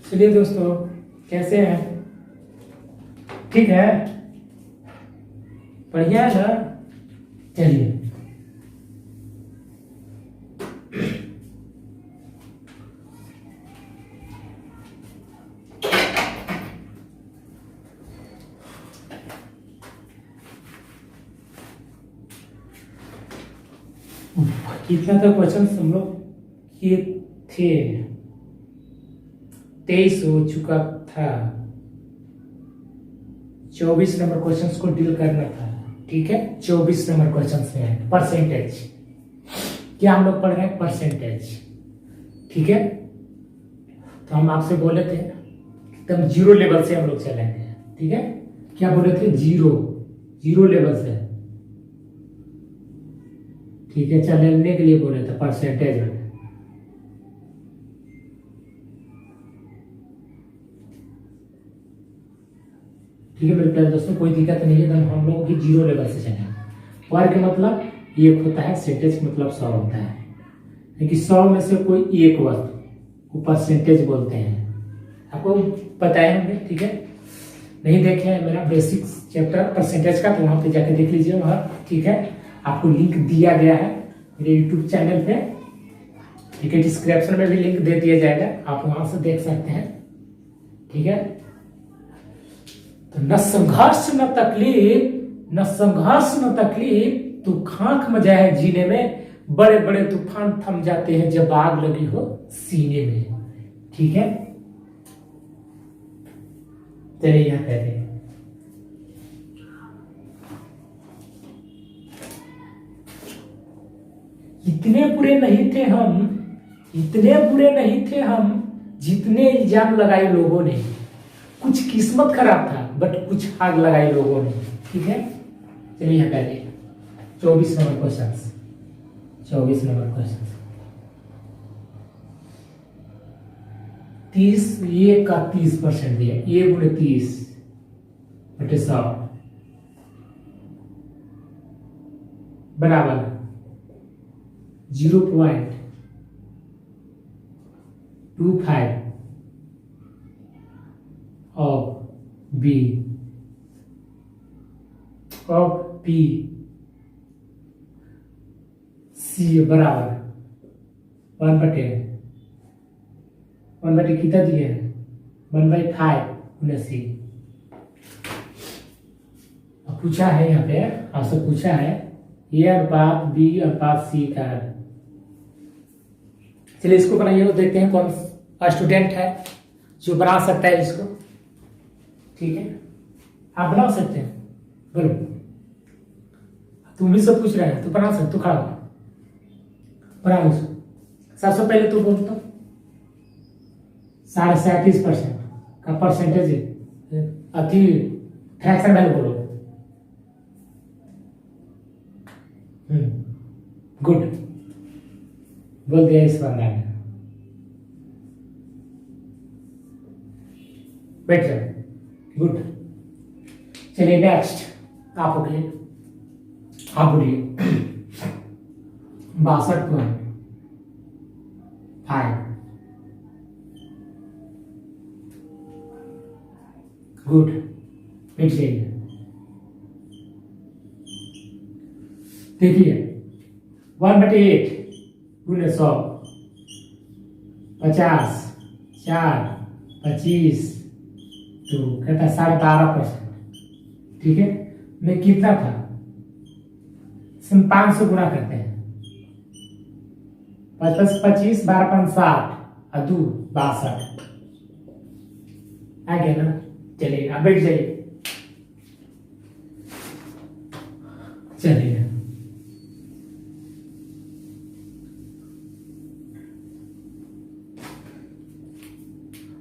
चलिए दोस्तों, कैसे हैं? ठीक है, बढ़िया है ना? चलिए, कितना तक क्वेश्चन हम लोग किए थे? 23 हो चुका था। 24 नंबर क्वेश्चंस को डील करना था। ठीक है, 24 नंबर क्वेश्चंस में है परसेंटेज। क्या हम लोग पढ़ रहे हैं? परसेंटेज। ठीक है, तो हम आपसे बोले थे एकदम जीरो लेवल से हम लोग चलेंगे। ठीक है, क्या बोले थे? जीरो लेवल से। ठीक है, चलने के लिए बोले थे परसेंटेज में। ठीक है मेरे प्यारे दोस्तों, कोई दिक्कत नहीं है। तो हम लोग भी जीरो लेवल से चलेंगे। वर्ग मतलब एक होता है, सेंटेज मतलब 100 होता है। लेकिन 100 में से कोई एक वस्तु को परसेंटेज बोलते हैं। आपको बताए होंगे। ठीक है, नहीं देखे हैं मेरा बेसिक चैप्टर परसेंटेज का, तो वहां पे जाके देख लीजिए वहां। ठीक है, आपको लिंक दिया गया है मेरे यूट्यूब चैनल पे। ठीक है, डिस्क्रिप्शन में भी लिंक दे दिया जाएगा, आप वहां से देख सकते हैं। ठीक है, तो न संघर्ष न तकलीफ, न संघर्ष न तकलीफ, तू खाक मजा है जीने में। बड़े बड़े तूफान थम जाते हैं जब आग लगी हो सीने में। ठीक है, चलिए यहां कहते हैं इतने बुरे नहीं थे हम, इतने बुरे नहीं थे हम, जितने इल्जाम लगाए लोगों ने। कुछ किस्मत खराब था, बट कुछ आग लगाई लोगों ने। ठीक है, चलिए यहां पहले 24 नंबर क्वेश्चन। 24 नंबर क्वेश्चन 30, ये का 30% दिया। ये गुणे 30 बटे 100 बराबर 0.25 of B of P C बराबर 1/1 कितना दिया है? 1/5 गुणे C। अब पूछा है यहाँ पे, आपसे पूछा है ये अनुपात B अनुपात C का है। चलिए इसको बनाइए, तो देखते हैं कौन स्टूडेंट है जो बना सकता है इसको। ठीक है, आप बना सकते हैं, बोलो। तुम भी सब पूछ रहे हैं, तो बना सकते, तू खड़ा हो, बना उसको। सबसे पहले तू बोल तो 37.5% का परसेंटेज अति फ्रैक्शन वैल्यू बोलो। गुड, बोल दिया इस बंदा ने। बैठ जाओ, गुड। चलिए नेक्स्ट आप हो गए, आप बोलिए 62.5 गुड। बैठ जाइए। देखिए 1/8 गुणे 100 50 4 25 तो कहता है 12.5%। ठीक है, में कितना था? 500 गुना करते हैं। 5 + 25 12 × 60 और 2 62 आ गया ना? चलिए आप बैठ जाइए। चलिए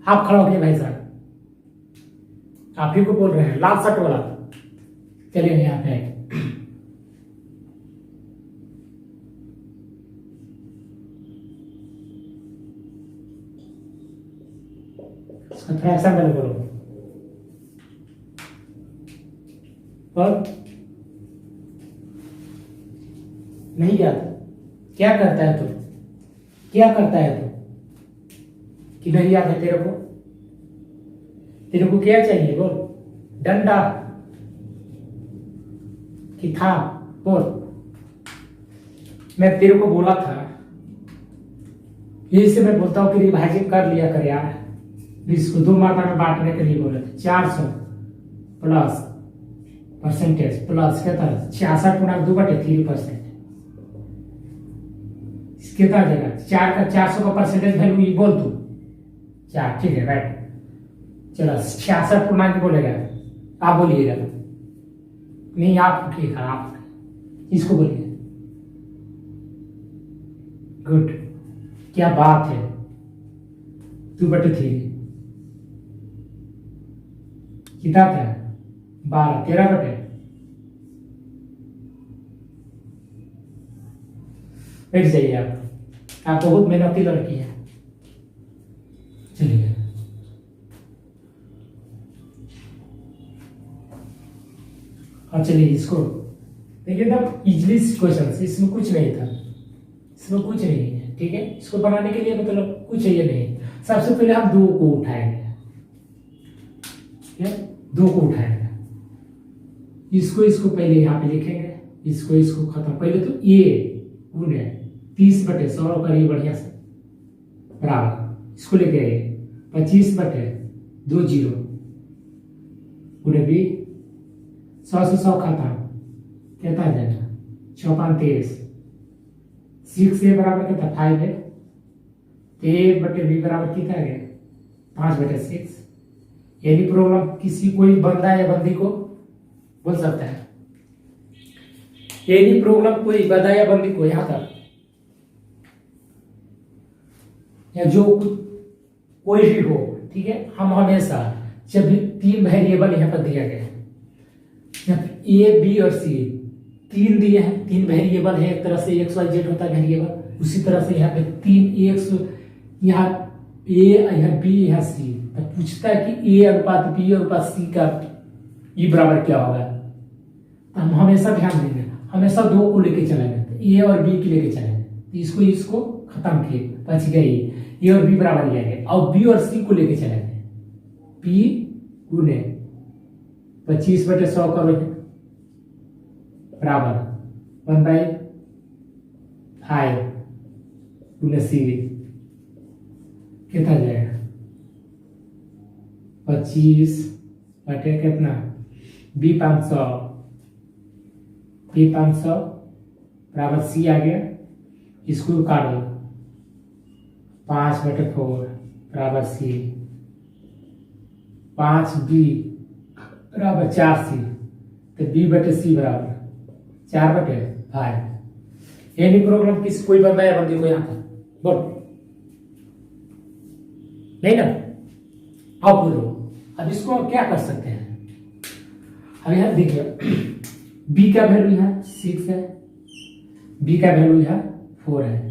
आप खड़ा हो गए भाई साहब, आप ही को बोल रहे हैं, लाल शर्ट वाला। चलिए यहाँ पे फ्रैक्शन वैल्यू बोलो। और नहीं याद क्या करता है तू? क्या करता है तू कि नहीं याद है तेरे को? तेरे को क्या चाहिए बोल, डंडा कि था बोल। मैं तेरे को बोला था, यही से मैं बोलता हूँ कि रिवाइजन कर लिया कर यार। इसको 2 मात्रा में बांटने के लिए बोले थे। 400 प्लस परसेंटेज प्लस कितना 66.2/3%। कितना आ जाएगा 4 का 400 का परसेंटेज वैल्यू ये बोल तू 4, ठीक है राइट। चलो 66 पूर्णांक बोलेगा, आप बोलिएगा नहीं, आप ठीक है, आप इसको बोलिए। गुड, क्या बात है। 2/3 कितना था 12, 13/। बैठ जाइए आप बहुत मेहनती लड़की है। चलिए अब चलिए इसको देखिए, एकदम इजली क्वेश्चन, इसमें कुछ नहीं था, इसमें कुछ नहीं है, ठीक है। इसको बनाने के लिए मतलब कुछ ये नहीं। सबसे पहले हम 2 को उठाएंगे, ठीक है, 2 को उठाएंगे, इसको पहले यहाँ पे लिखेंगे, इसको खत्म। पहले तो ये गुने 30/100 करिए बढ़िया से बराबर, इसको लेके आइए 25/2 जीरो गुने भी 100 से 100 खत्म, कितना आ जाएगा 6×5 6 ए बराबर कितना 5 है, 1/b बराबर कितना आ गया 5/6। यदि प्रॉब्लम किसी कोई बंदा या बंदी को बोल सकता है, यदि प्रॉब्लम कोई बंदा या बंदी को यहां तक या जो कोई भी हो, ठीक है, हम हमेशा जब भी 3 वेरिएबल यहाँ पर दिया गया है, ए बी और सी 3 दिए हैं, 3 वेरिएबल है, एक तरह से XYZ होता है वेरिएबल, उसी तरह से यहाँ पे 3 X, यहाँ ए यहाँ बी यहाँ सी। तो पूछता है कि ए अनुपात बी अनुपात सी का ई बराबर क्या होगा। तो हम हमेशा ध्यान देंगे, हमेशा 2 को लेके चलेंगे, ए और बी के लेके चलेंगे, तो इसको खत्म किए, बच गई ए और बी बराबर लिया गया। और बी और सी को लेके चलेंगे, पी गुने 25/100 करोगे बराबर 1/5 गुने सी, कितना जाएगा 25 बटे कितना बी 500 बराबर सी आ गया, इसको काटो 5/4 बराबर सी, 5b बराबर 4c, तो b/c बराबर 4/5। एनी प्रॉब्लम किसी कोई बंदा या बंदी को यहाँ पर बोल नहीं ना, अब बोलो। अब इसको क्या कर सकते हैं, अब यहां देखिए b का वैल्यू यहाँ 6 है, b का वैल्यू यहाँ 4 है।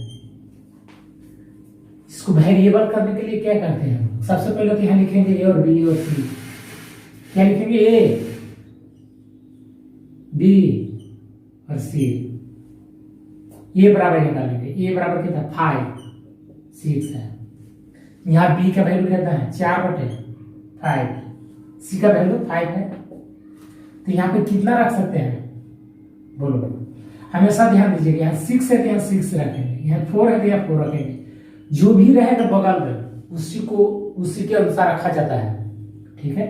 इसको वेरिएबल करने के लिए क्या करते हैं, सबसे पहले तो यहाँ लिखेंगे ए और बी और सी। क्या लिखेंगे ए बी और सी, ये बराबर निकालेंगे, ए बराबर कितना 5 6 है, यहाँ बी का वैल्यू कितना है 4/5, सी का वैल्यू 5 है। तो यहाँ पे कितना रख सकते हैं बोलो, हमेशा ध्यान दीजिएगा, यहाँ 6 है तो यहाँ 6 रखेंगे, यहाँ 4 है तो यहाँ 4 रखेंगे, जो भी रहेगा बगल में उसी के अनुसार रखा जाता है, ठीक है।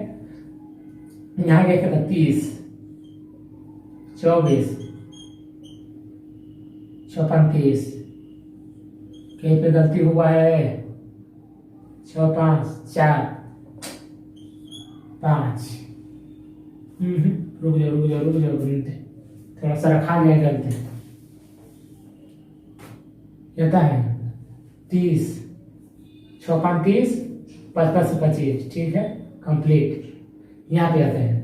यहाँ क्या कहता 30 24 34 कहीं पे गलती हुआ है 6 5 4 5 रुक जाओ थोड़ा सा रखा गया गलती, कहता है 30 6 5 30 5 से 25, ठीक है कंप्लीट। यहाँ पे आते हैं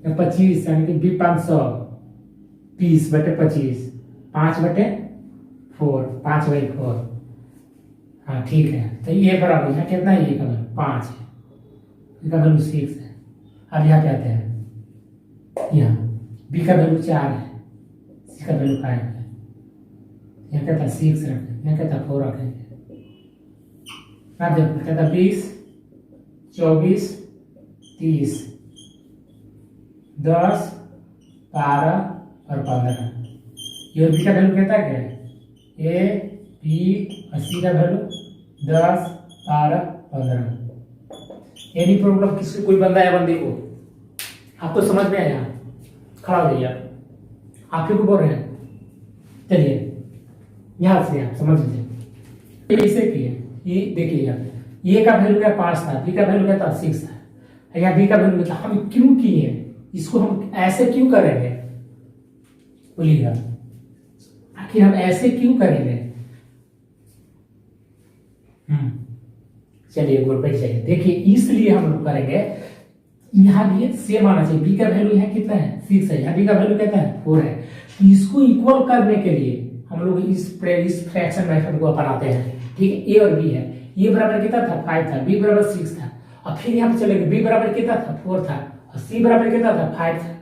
25 यानी कि बी 500 20/25 5/4 5/4, हाँ ठीक है। तो ये बराबर यहाँ कितना है, ये का 5 है, इसका वैल्यू 6 है। अब यहाँ पे आते हैं, यहाँ बी का वैल्यू 4 है, सी का वैल्यू 5 है, यहाँ कहता 6 रखें, यहाँ कहता 4 रखेंगे। अब देखो कहता 20 24 30, 10, 12 और 15। ये और बी का वैल्यू कहता है क्या? ए बी और सी का वैल्यू 10, 12, 15। एनी प्रॉब्लम किसी कोई बंदा या बंदी को आपको समझ में आया? खड़ा हो जाइए आप ही को बोल रहे हैं। चलिए यहां से आप समझ लीजिए कैसे किए। ये देखिए ए का वैल्यू क्या 5 था, बी का वैल्यू क्या था 6 था, या बी का वैल्यू क्या था। हम क्यों किए इसको, हम ऐसे क्यों करेंगे बोलिएगा, आखिर हम ऐसे क्यों करेंगे? चलिए गोल बैठ जाइए। देखिए इसलिए हम लोग करेंगे, यहाँ भी सेम आना चाहिए। बी का वैल्यू यहाँ कितना है 6 है, यहाँ बी का वैल्यू कितना है 4 है। तो इसको इक्वल करने के लिए हम लोग इस फ्रैक्शन मेथड को अपनाते हैं। ठीक है, ए और बी है, ए बराबर कितना था 5 था, बी बराबर 6 था, और फिर यहाँ पे चलेंगे बी बराबर कितना था 4 था, और सी बराबर कितना था 5 था।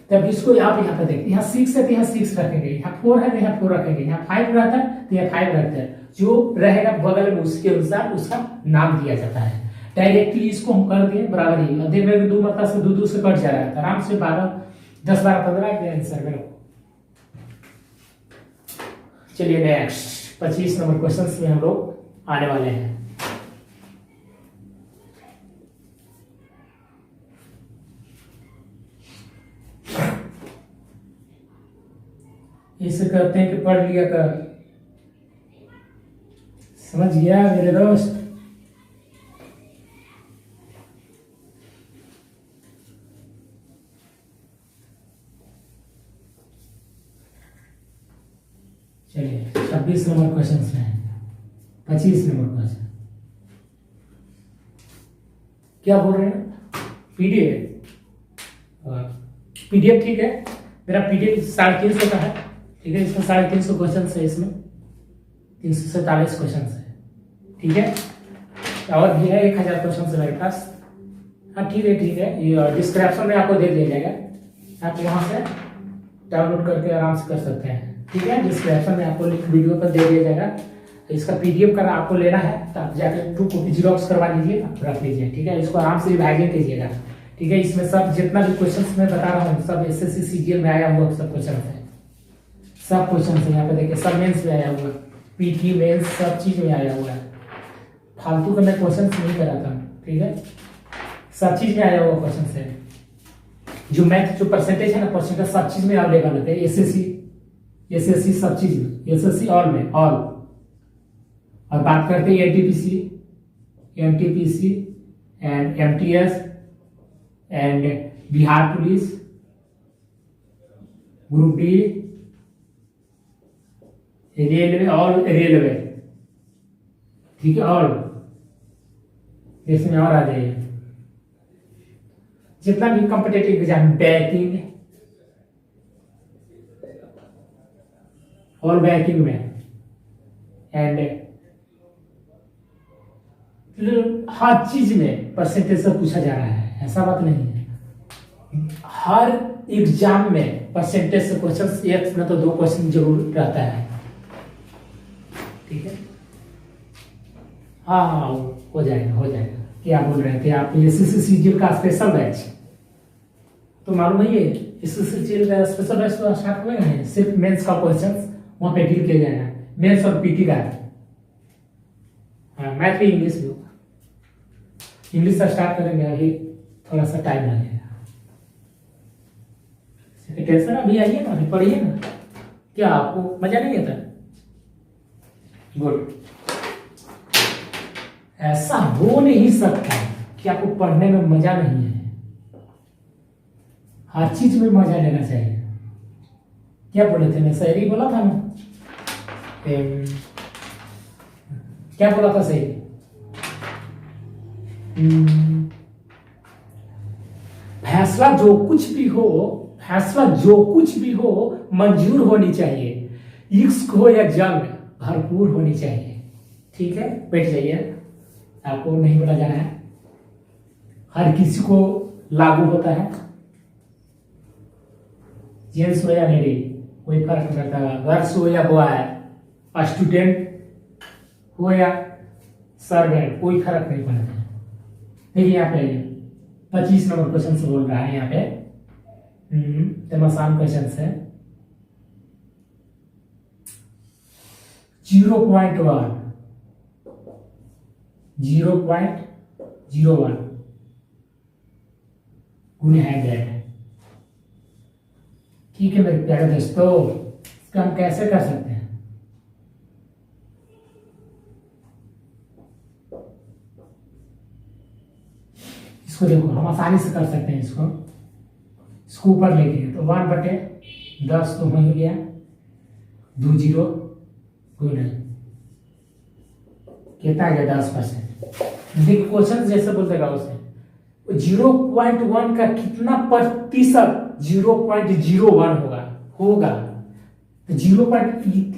तब इसको यहाँ पे देखते, यहाँ 6 है तो यहाँ 6 रखेंगे, यहाँ 4 है तो यहाँ 4 रखेंगे, यहाँ 5 रहता है तो यहाँ 5 रखते हैं। जो रहेगा बगल में उसके अनुसार उसका नाम दिया जाता है। डायरेक्टली इसको हम कर दिए बराबर ही, देख रहे 2 मतलब से 2 से कट जा रहा है आराम से 12, 10, 12, 15 के आंसर करो। चलिए नेक्स्ट 25 नंबर क्वेश्चन में हम लोग आने वाले हैं। इसे कहते हैं कि पढ़ लिया कर, समझ गया मेरे दोस्त? चलिए 26 नंबर क्वेश्चन में 25 नंबर क्वेश्चन क्या बोल रहे हैं? पीडीएफ, पीडीएफ ठीक है, मेरा पीडीएफ 350 का है। ठीक है, इसमें 350 क्वेश्चन है, इसमें 347 क्वेश्चन है। ठीक है, और भी है 1000 क्वेश्चन है मेरे पास। हाँ ठीक है, ये डिस्क्रिप्शन में आपको दे दिया जाएगा, आप वहां से डाउनलोड करके आराम से कर सकते हैं। ठीक है, डिस्क्रिप्शन में आपको लिंक वीडियो पर दे दिया जाएगा। इसका पीडीएफ का आपको लेना है तो आप जाकर 2 कॉपी जीरोक्स करवा लीजिए, आप रख लीजिए। ठीक है, इसको आराम से रिवाइजन कीजिएगा। ठीक है, इसमें सब जितना भी क्वेश्चन मैं बता रहा हूँ सब एसएससी सीजीएल में आया हुआ सब क्वेश्चन है, सब क्वेश्चन है। यहाँ पे देखिए सब मेंस में आया हुआ, पीटी मेंस सब चीज में आया हुआ है। फालतू का मैं क्वेश्चन नहीं कराता। ठीक है, सब चीज में आया हुआ क्वेश्चन है। जो मैथ जो परसेंटेज है ना, परसेंटेज सब चीज में अवेलेबल होते हैं। एसएससी सब चीज में, एसएससी ऑल में ऑल। और बात करते हैं NTPC and MTS and Bihar police, group D, railway, all railway. ठीक है, ऑल इसमें और आ जाइए जितना भी कॉम्पिटेटिव एग्जाम, बैंकिंग, और बैंकिंग में एंड हर चीज में परसेंटेज से पूछा जा रहा है, ऐसा बात नहीं है। हर एग्जाम में परसेंटेज से क्वेश्चन, एक न तो 2 क्वेश्चन जरूर रहता है। ठीक है, हाँ हो जाएगा। क्या बोल रहे थे आप? एसएससी सीजीएल का स्पेशल बैच तो मालूम है, ये एसएससी सीजीएल का स्पेशल बैच तो स्टार्ट हुए हैं। सिर्फ मेंस का क्वेश्चन वहां पे डील किया जाएगा, मेंस और पीटी का। हाँ, मैथ भी इंग्लिश भी होगा। इंग्लिश से स्टार्ट करेंगे, अभी थोड़ा सा टाइम लगेगा। टेंशन अभी आइए ना, अभी पढ़िए ना। क्या आपको मजा नहीं आता? गुड। ऐसा हो नहीं सकता कि आपको पढ़ने में मजा नहीं है। हर चीज में मजा लेना चाहिए। क्या बोले थे, मैं सही बोला था ना? क्या बोला था सही? फैसला जो कुछ भी हो मंजूर होनी चाहिए। इश्क हो या जंग भरपूर होनी चाहिए। ठीक है, बैठ जाइए, आपको नहीं बोला जाना है। हर किसी को लागू होता है, जेंट्स हो या लेडी, कोई फर्क नहीं पड़ता। गर्ल्स हो या बॉय, स्टूडेंट हो या सर्वेंट, कोई फर्क नहीं पड़ता। देखिए यहाँ पे 25 नंबर क्वेश्चन से बोल रहा है यहाँ पे। एकदम आसान क्वेश्चन है। 0.1 गुने 100। ठीक है मेरे प्यारे दोस्तों, इसका हम कैसे कर सकते हैं? इसको देखो, हम आसानी से कर सकते हैं। इसको ऊपर ले लिए तो 1/10 तो हो ही गया, 2 0 गुना कितना आ गया 10%। देखिए क्वेश्चन जैसे बोल देगा उसे 0.1 का कितना प्रतिशत 0.01 होगा तो 0.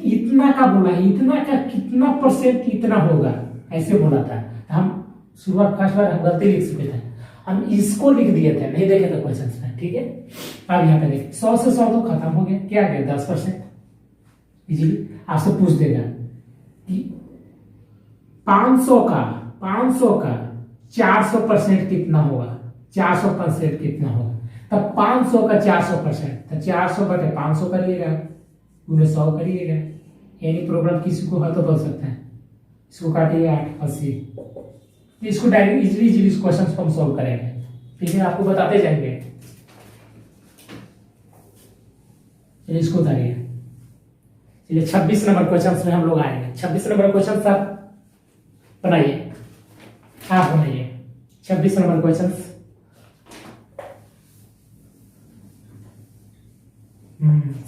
इतना का बोला है, इतना का कितना परसेंट इतना होगा, ऐसे बोला था। हम शुरुआत फर्स्ट बार हम गलती लिख चुके थे, हम इसको लिख दिए थे, नहीं देखे थे क्वेश्चन में। ठीक है, अब यहाँ पे देखिए 100 से 100 तो खत्म हो गया, क्या गया 10%। इजीली आपसे पूछ देगा कि 500 का 400% कितना होगा, 400% कितना होगा। तब 500 का 400%, तो 400/500 करिएगा, पूरे 100 करिएगा। एनी प्रॉब्लम किसी को है तो बोल सकते हैं। इसको काटिए 880। इसको डायरेक्ट इजीली इस क्वेश्चन को हम सॉल्व करेंगे। ठीक है, आपको बताते जाएंगे। चलिए इसको उतारिए। चलिए 26 नंबर क्वेश्चन में हम लोग आएंगे। 26 नंबर क्वेश्चन आप बनाइए, आप बनाइए 26 नंबर क्वेश्चन।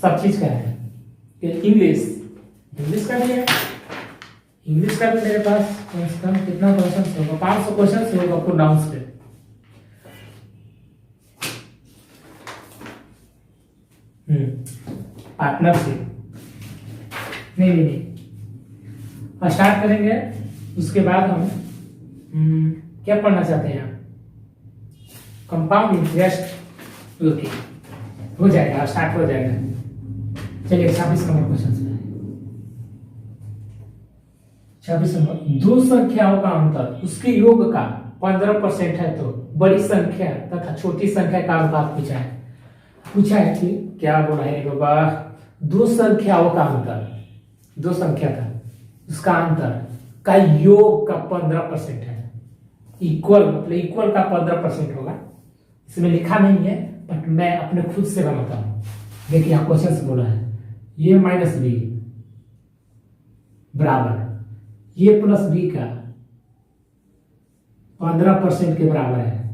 सब चीज का है। इंग्लिश का भी है, इंग्लिश का भी मेरे पास कम से कम कितना क्वेश्चन होगा, 500 क्वेश्चन होगा प्रोनाउंस पे। पार्टनरशिप नहीं, स्टार्ट करेंगे। उसके बाद हम क्या पढ़ना चाहते हैं? Compound interest. ओके, हो जाएगा, स्टार्ट हो जाएगा। चलिए 26 नंबर क्वेश्चन है। 26 नंबर, दो संख्याओं का अंतर उसके योग का 15% है तो बड़ी संख्या तथा छोटी संख्या का अनुपात पूछा है कि क्या बोला है बाबा? दो संख्याओं का अंतर, दो संख्या का उसका अंतर का योग का 15% है। इक्वल मतलब इक्वल का 15% होगा। इसमें लिखा नहीं है बट मैं अपने खुद से बनाता हूं। देखिए यहाँ क्वेश्चन से बोला है ये -b बराबर ये +b का 15% के बराबर है।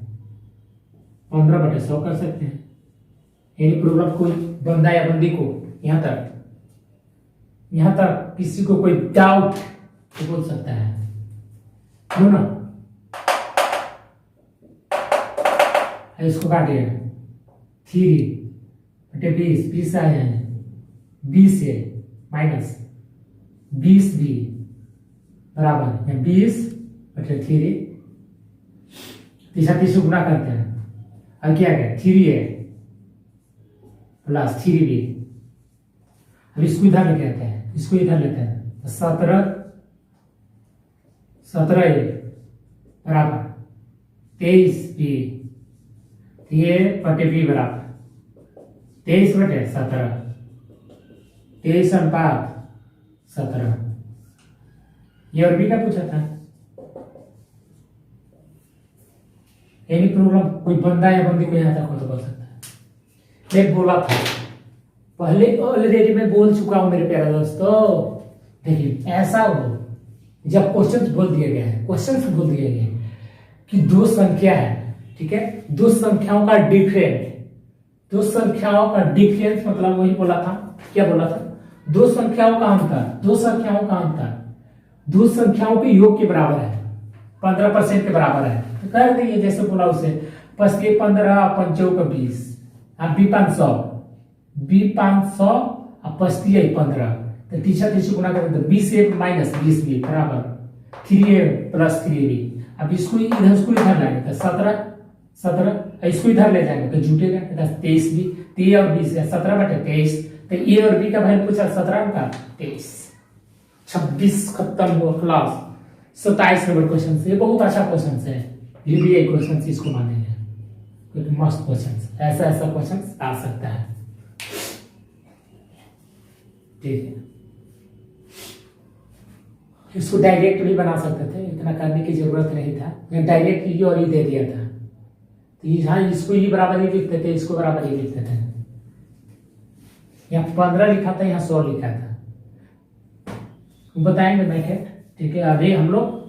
15/100 कर सकते हैं। यानी प्रॉब्लम कोई बंदा या बंदी को यहां तक किसी को कोई डाउट तो बोल सकता है, क्यों ना? इसको काटिए 3/20 आए हैं, 20 है -20b बराबर 20/3 तीसरा गुना करते हैं। अब क्या है 3 है प्लस 3b। अब इसको इधर लेके आते हैं, इसको इधर लेते हैं। 17 बराबर 23b, ये बटे बराबर 23/17, 23/17। ये और बी का पूछा था। एनी प्रॉब्लम कोई बंदा या बंदी को यहां तक हो तो बोल सकता है। मैं बोला था पहले, ऑलरेडी मैं बोल चुका हूं मेरे प्यारे दोस्तों। देखिए ऐसा हो जब क्वेश्चन बोल दिया गया है, क्वेश्चन बोल दिया गया है कि दो संख्या है, ठीक है, दो संख्याओं का डिफरेंस, दो संख्याओं का डिफरेंस मतलब वही बोला था, क्या बोला था? दो संख्याओं का अंतर, दो संख्याओं का अंतर दो संख्याओं के योग के बराबर है, 15% के बराबर है। तो कर देंगे जैसे बोला उसे 15 5 20 अब b500 अब 15 तो तीसरा गुना करें तो 20a - 20b बराबर 3a + 3b। अब इसको इधर लाएंगे तो 17 इसको इधर ले जाएंगे तो जुटेगा 23b। 3 और 20 है 17/23। तो ए और बी का वैल्यू पूछा 17 का 23। 26 खत्म हुआ क्लास। 27 नंबर क्वेश्चन से, बहुत अच्छा क्वेश्चन है, ये भी एक क्वेश्चन इसको मानेंगे। क्योंकि मस्त क्वेश्चन, ऐसा ऐसा क्वेश्चन आ सकता है। ठीक है, इसको डायरेक्ट भी बना सकते थे, इतना करने की जरूरत नहीं था, डायरेक्ट ये और ये दे दिया था, तो यहाँ इसको ये बराबर ही लिखते थे, इसको बराबर ही लिखते थे। यहाँ 15 लिखा था, यहाँ 100 लिखा था। बताएंगे मेथड। ठीक है, अभी हम लोग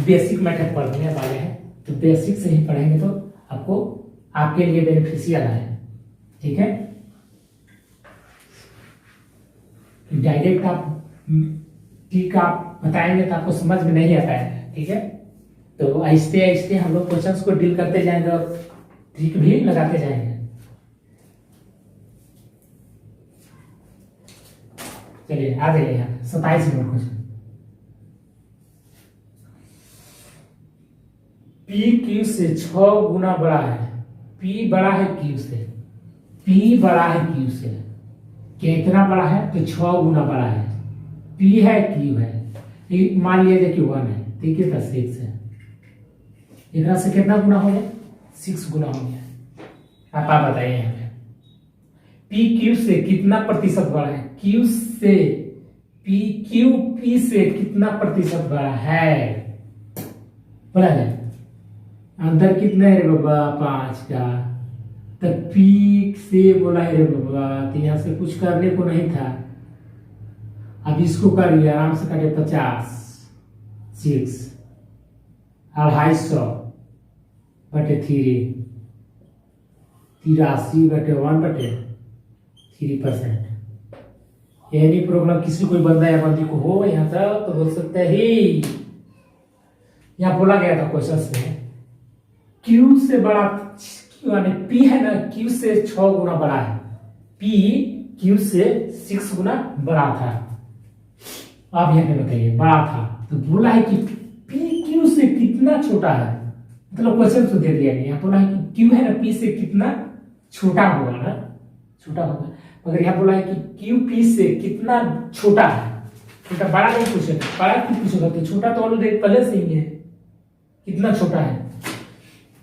बेसिक मेथड पढ़ने वाले हैं, तो बेसिक से ही पढ़ेंगे तो आपको आपके लिए बेनिफिशियल है। ठीक है, डायरेक्ट आप ठीक आप बताएंगे तो आपको समझ में नहीं आता है। ठीक है, तो आहिस्ते आहिस्ते हम लोग क्वेश्चंस को डील करते जाएंगे और ट्रिक भी लगाते जाएंगे। चलिए आ जाइए यहाँ 27 नंबर क्वेश्चन। पी क्यू से 6 गुना बड़ा है, पी बड़ा है क्यू से, पी बड़ा है क्यू से, कितना बड़ा है तो 6 गुना बड़ा है, पी है क्यू है, मान लीजिए कि 1 है, ठीक है, 6 है, इतना से कितना गुना हो गया, 6 गुना हो गया। आप बताइए यहाँ पे पी क्यू से कितना प्रतिशत बड़ा है, क्यू से पी, क्यू पी से कितना प्रतिशत बड़ा है, बोला है अंदर कितना है रे बाबा 5 का, तो पी से बोला है रे बाबा, तो यहाँ से कुछ करने को नहीं था, अब इसको कर लिया आराम से, काटे 50, 6 250 बटे 3, 83 बटे 1 बटे 3%। यानी प्रॉब्लम किसी कोई बंदा या बंदी को हो यहाँ तक तो बोल सकते हैं ही, यहाँ बोला गया था क्वेश्चन में क्यू से बड़ा, यानी पी है ना क्यू से 6 गुना बड़ा है, पी क्यू से 6 गुना बड़ा था। आप यहाँ पे बताइए बड़ा था, तो बोला है कि पी क्यू से कितना छोटा है, मतलब क्वेश्चन तो दे दिया गया, बोला है कि क्यू है ना पी से कितना छोटा होगा ना, छोटा होगा, मगर यहाँ बोला है कि क्यू पी से कितना छोटा है, छोटा बड़ा नहीं पूछेगा, बड़ा क्यों पूछेगा, तो छोटा तो ऑलरेडी पहले से ही है, कितना छोटा है,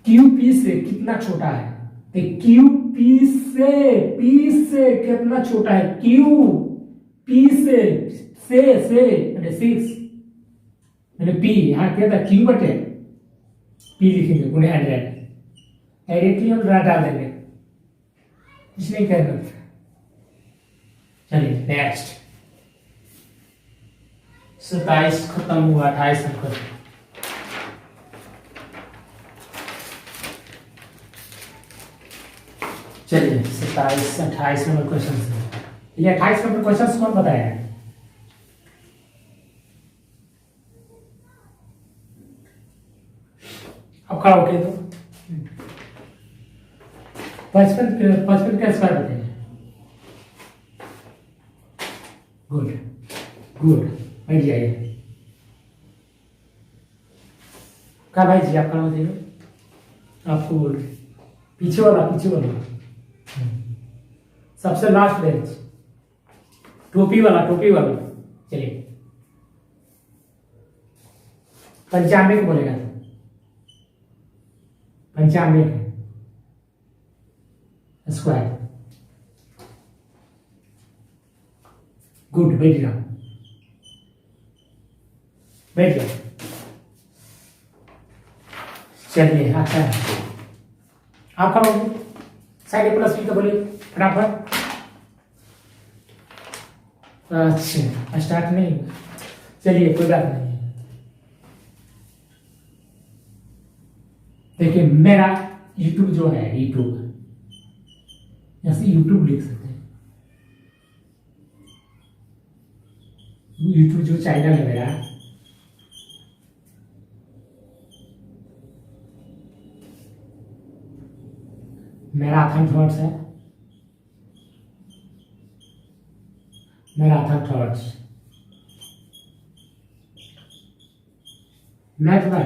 क्यू पी से कितना छोटा है, तो क्यू पी से कितना छोटा है, क्यू पी से मैंने 6 मैंने पी, यहाँ क्या था क्यू बटे पी लिखेंगे, उन्हें डायरेक्टली हम डाल देंगे, कुछ नहीं करना। चलिए नेक्स्ट, 27 खत्म हुआ, 28 खत्म। चलिए 27 28 नंबर क्वेश्चन से, ये 28 नंबर क्वेश्चन कौन बताया है, अब खड़ा होके तो 55 का स्क्वायर बताइए। गुड गुड, बैठ जाइए। कहा भाई जी आप खड़ा होते हैं, आपको बोल रहे पीछे वाला सबसे लास्ट बेंच, टोपी वाला चलिए 95 को बोलेगा, 95 स्क्वायर। गुड, बैठ जाओ, बैठ जाओ। चलिए अच्छा है, आप खड़ा हो साइड प्लस बी का बोलिए फटाफट। अच्छा स्टार्ट नहीं, चलिए कोई बात नहीं। देखिए मेरा यूट्यूब जो है, यूट्यूब यहाँ से यूट्यूब लिख सकते हैं, यूट्यूब जो चैनल है मेरा, मैराथन थॉट्स है, मैराथन थॉट्स। मैथ भाई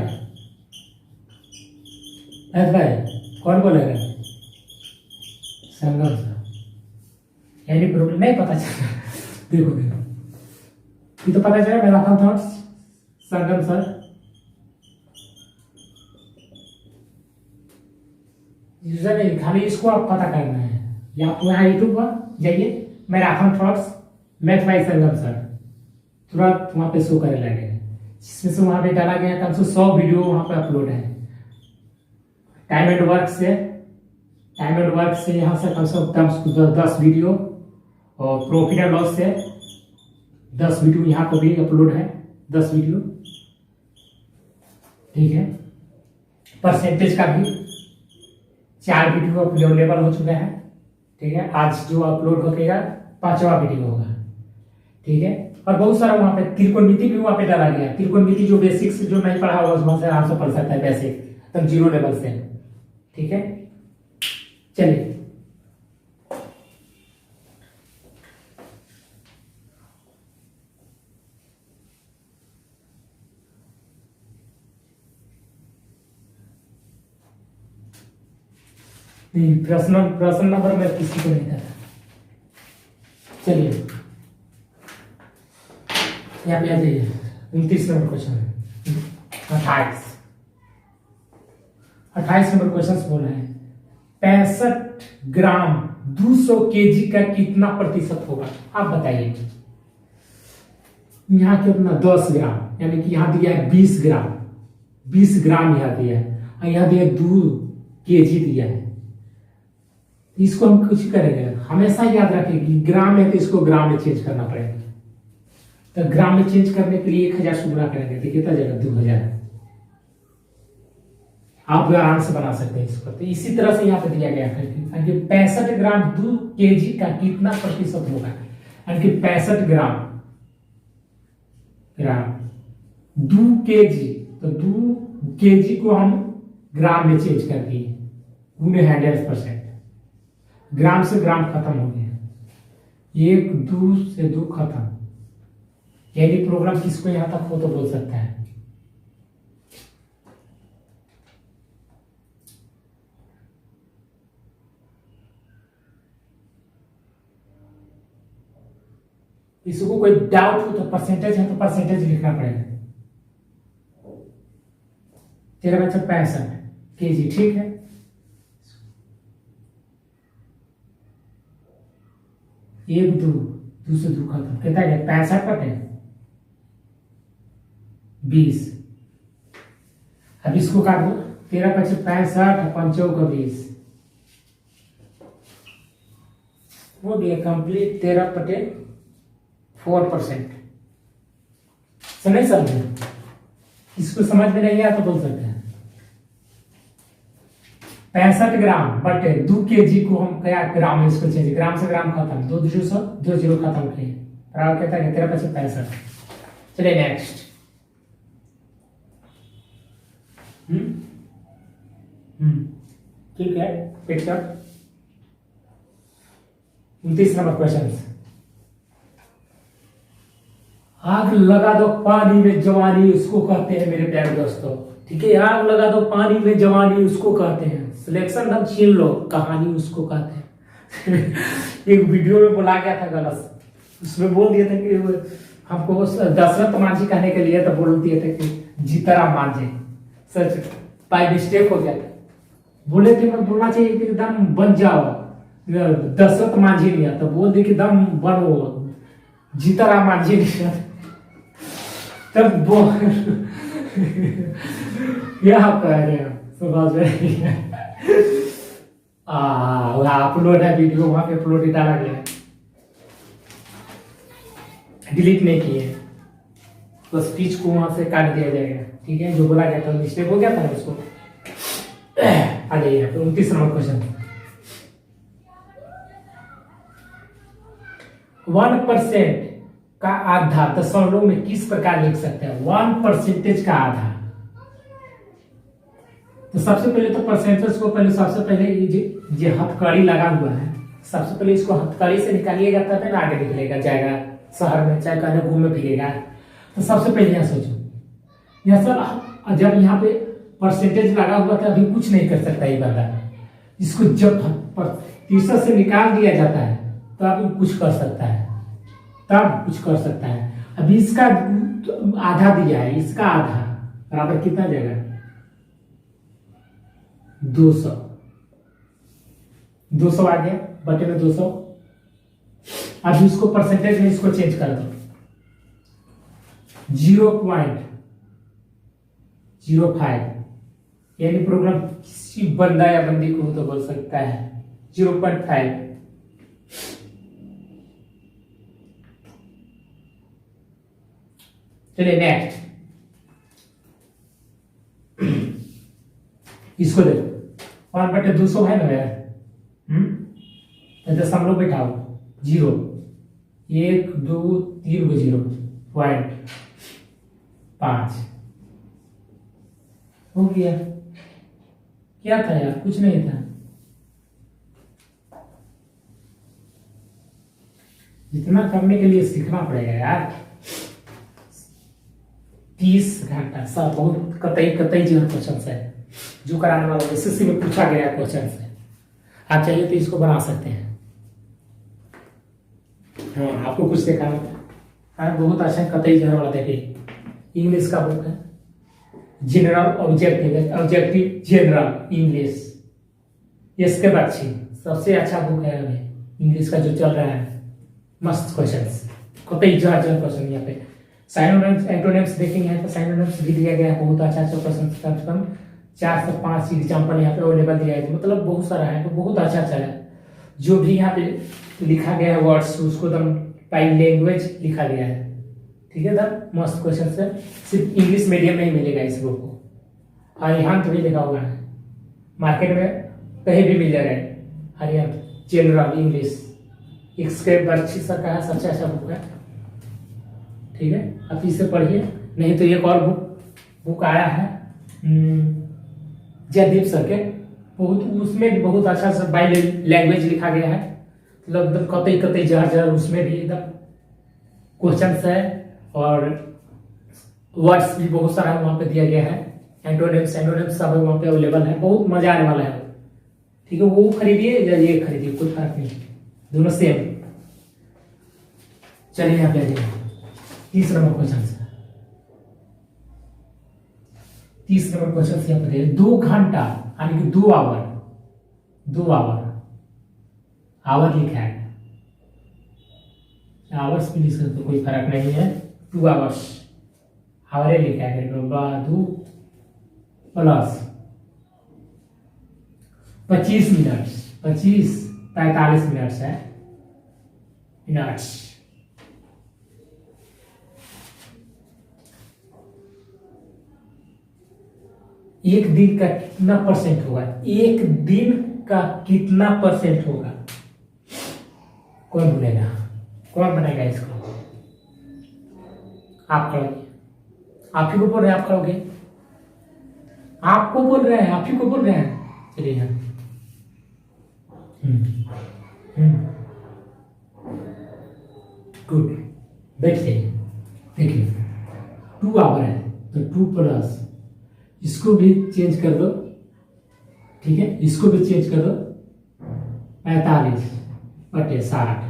कौन बोलेगा, संगम सर। एनी प्रॉब्लम नहीं पता चला, देखो ये तो पता चला मैराथन थॉट्स संगम सर। यूजर नहीं, खाली इसको आप पता करना है। या आप यहाँ यूट्यूब पर जाइए, मैराथन थॉट्स मैथ बाय संगम सर, तुरंत वहाँ पे शो करने लगेगा, जिसमें से वहाँ पे डाला गया कम से 100 वीडियो वहाँ पे अपलोड है। टाइम एंड वर्क से यहाँ से कम से कम 10 वीडियो, और प्रॉफिट एंड लॉस से 10 वीडियो यहाँ पर भी अपलोड है, 10 वीडियो, ठीक है। परसेंटेज का भी 4 वीडियो अवेलेबल हो चुका है, ठीक है। आज जो अपलोड होगा 5वां वीडियो होगा, ठीक है। और बहुत सारा वहाँ पे त्रिकोणमिति भी वहाँ पे डाला गया। त्रिकोणमिति जो बेसिक्स जो नहीं पढ़ा होगा वहां से आराम से पढ़ सकता है, बेसिक एकदम 0 लेवल से, ठीक है। चलिए प्रश्न नंबर मैं किसी को नहीं था। चलिए यहाँ पे आ जाइए, 29 नंबर क्वेश्चन है। 28 नंबर क्वेश्चन बोल रहे हैं 65 ग्राम 200 केजी का कितना प्रतिशत होगा, आप बताइए। यहाँ कितना 10 ग्राम, यानी कि यहाँ दिया है 20 ग्राम, 20 ग्राम यहाँ दिया है, और यहाँ दिया 2 केजी दिया है। इसको हम कुछ करेंगे, हमेशा याद रखें कि ग्राम है तो इसको ग्राम में चेंज करना पड़ेगा। तो ग्राम में चेंज करने के लिए 1000 से गुणा करेंगे तो कितना जाएगा 2000। आप आराम से बना सकते हैं इसको। तो इसी तरह से यहाँ पे दिया गया है कि 65 ग्राम 2 केजी का कितना प्रतिशत होगा, यानी कि 65 ग्राम 2 केजी, तो 2 केजी को हम ग्राम में चेंज कर दिए, गुने 100%, ग्राम से ग्राम खत्म हो गया, 1 2 से 2 खत्म। यानी प्रोग्राम किसको यहां तक हो तो बोल सकता है। इसको कोई डाउट हो तो परसेंटेज है तो परसेंटेज लिखना पड़ेगा। 13/65 केजी, ठीक है। एक 2 से 2 खत्म, कितना है 65 बटे 20। अब इसको काट दो, 13/65 पंचों का 20, वो भी है कंप्लीट 13/4%। समझ समझे, इसको समझ में नहीं आया तो बोल सकते हैं। 65 ग्राम बटे 2 केजी को हम क्या ग्राम में इसको चेंज, ग्राम से ग्राम खत्म, 2 जीरो खत्म किए, बराबर कहता है 13/65। चलिए नेक्स्ट। ठीक है, पिक्चर 29 नंबर क्वेश्चन। आग लगा दो पानी में जवानी उसको कहते हैं मेरे प्यारे दोस्तों, ठीक है। आग लगा दो पानी में जवानी उसको कहते हैं, सिलेक्शन हम छीन लो कहानी उसको कहते हैं। एक वीडियो में बोला गया था गलत, उसमें बोल दिया था कि हमको दशरथ मांझी कहने के लिए तो बोल दिए थे कि जीतराम मांझी, सच बाय मिस्टेक हो गया। बोले थे मैं बोलना चाहिए कि दम बन जाओ, दशरथ मांझी नहीं आता, बोल दे कि दम बनो जीतराम मांझी नहीं। तब क्या कह रहे हैं समझ रहे, अपलोड है वीडियो, वहां पे अपलोड डाला गया है, डिलीट नहीं किए, तो स्पीच को वहां से काट दिया जाएगा, ठीक है। जो बोला गया था मिस्टेक हो गया था उसको। आ जाइए 29 नंबर क्वेश्चन। 1% का आधा दशमलव में किस प्रकार लिख सकते हैं। 1% का आधा, तो सबसे पहले तो परसेंटेज को पहले सबसे पहले जो हथकड़ी लगा हुआ है, सबसे पहले इसको हथकड़ी से निकालिएगा तब ना आगे निकलेगा, जाएगा शहर में, चाहे कहीं घूमे फिरेगा। तो सबसे पहले यहाँ सोचो, यह सब जब यहाँ पे परसेंटेज लगा हुआ था अभी कुछ नहीं कर सकता ये बंदा, इसको जब प्रतिशत से निकाल दिया जाता है तब कुछ कर सकता है, तब कुछ कर सकता है। अभी इसका आधा दिया है, इसका आधा बराबर कितना जाएगा 200, 200 आ गया बटे में 200। अब इसको परसेंटेज में इसको चेंज कर दो, 0.05, यानी प्रोग्राम किसी बंदा या बंदी को तो बोल सकता है 0.5। चलिए नेक्स्ट, इसको देखो 1/200 है ना यार, दशमलव बैठाओ 0, 1 2 3 को 0.5 हो गया। क्या था यार, कुछ नहीं था। जितना करने के लिए सीखना पड़ेगा यार, 30 घंटा सब बहुत कतई कतई जो क्वेश्चन है जो कराने वाला एसएससी में पूछा गया क्वेश्चन है। आप चाहिए तो इसको बना सकते हैं। हाँ, आपको कुछ दिखाना है, बहुत अच्छा कतई जहर वाला। देखिए इंग्लिश का बुक है, जनरल ऑब्जेक्टिव जनरल इंग्लिश, इसके बच्ची सबसे अच्छा बुक है अभी इंग्लिश का जो चल रहा है। मस्त क्वेश्चंस, कतई जहर क्वेश्चन। यहाँ पे साइनोनिम्स एंटोनिम्स देखेंगे तो साइनोनिम्स भी दिया गया है, बहुत अच्छा अच्छा क्वेश्चन, कम से कम 4 से 5 एग्जाम्पल यहाँ पे अवेलेबल दिया है, मतलब बहुत सारा है, तो बहुत अच्छा अच्छा है। जो भी यहाँ पे लिखा गया है वर्ड्स, उसको एकदम बाई लैंग्वेज लिखा गया है। ठीक है सर, मस्त क्वेश्चन है, सिर्फ इंग्लिश मीडियम में ही मिलेगा इस बुक को। हरियाणा तो भी लिखा हुआ है, मार्केट में कहीं भी मिल जाएगा। हरियाणा जनरल इंग्लिश, इसके बच्ची सर का है, सबसे अच्छा बुक है। ठीक है, आप इसे पढ़िए। नहीं तो एक और बुक आया है जयदीप सर के, बहुत उसमें भी बहुत अच्छा सा बाई लैंग्वेज लिखा गया है, मतलब एकदम कतई कतई जहर, उसमें भी एकदम क्वेश्चन है और वर्ड्स भी बहुत सारा वहाँ पे दिया गया है। एंटोनिम्स सब वहाँ पे अवेलेबल है, बहुत मजा आने वाला है। ठीक है, वो खरीदिए या ये खरीदिए, कोई फर्क नहीं, दोनों सेम। चलिए यहाँ पे 30 नंबर क्वेश्चन से, 30 नंबर क्वेश्चन से यहाँ पे 2 घंटा यानी कि 2 आवर, 2 आवर लिखा है। आवर्स भी लिख सकते तो कोई फर्क नहीं है, 2 आवर्स आवर लिखा है। 2 प्लस 25 मिनट, 45 मिनट है, मिनट्स। एक दिन का कितना परसेंट होगा, एक दिन का कितना परसेंट होगा, कौन बोलेगा, कौन बनाएगा इसको? आप करोगे, आप ही को बोल रहे हैं, आप करोगे, आपको बोल रहे हैं, आप ही को बोल रहे हैं। चलिए यहाँ गुड, बैठ जाइए। देखिए 2 आवर है तो 2 प्लस, इसको भी चेंज कर दो। ठीक है, इसको भी चेंज कर दो, 45/60।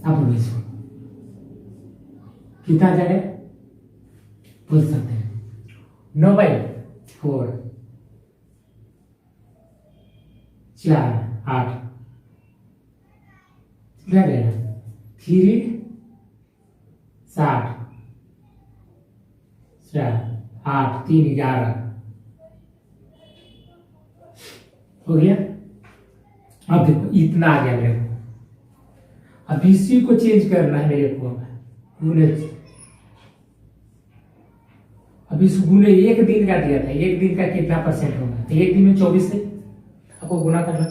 आप बोलो इसको कितना आ जाएगा, बोल सकते हैं 9/4, 4 8 क्या रहेगा, 3 60 4 8 3 11 हो गया। अब देखो इतना आ गया मेरे को, अब इसी को चेंज करना है मेरे को, गुने। अब इस गुने एक दिन का दिया था, एक दिन का कितना परसेंट होगा, तो एक दिन में 24 से आपको गुना करना,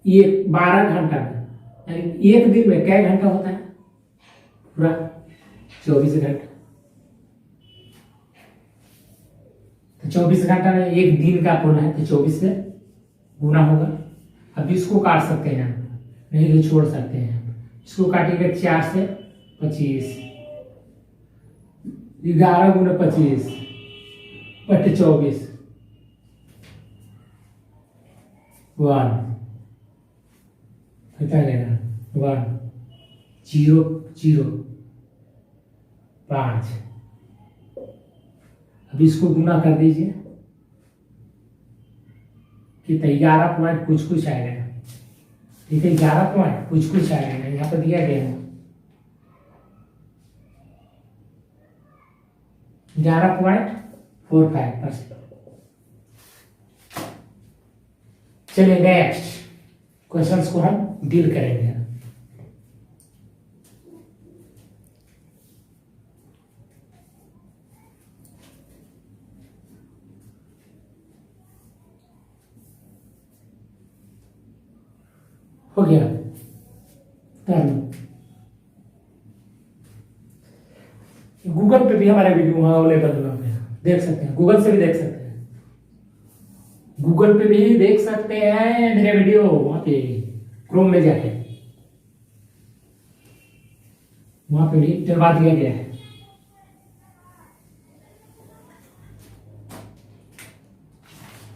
ये 12 घंटा में, यानी एक दिन में क्या घंटा होता है, पूरा 24 घंटा। तो 24 घंटा में एक दिन का होना है, तो 24 से गुना होगा। अब इसको काट सकते हैं, नहीं तो छोड़ सकते हैं। इसको काटेंगे 4 से 25, 11 गुना 25 बटे 24, 1 कितना लेना, 1 0 0 5। अब इसको गुना कर दीजिए, कितना 11 पॉइंट कुछ कुछ आएगा। ठीक है, 11 पॉइंट कुछ कुछ आएगा, यहाँ पर दिया गया है 11.45%। चलिए नेक्स्ट क्वेश्चंस को हम डील करेंगे। हो गया, कर लो। गूगल पे भी हमारे वीडियो अवेलेबल है, देख सकते हैं, गूगल से भी देख सकते हैं, गूगल पे भी देख सकते हैं मेरे वीडियो, वहां पे क्रोम में जाके वहां पे भी डलवा दिया गया है।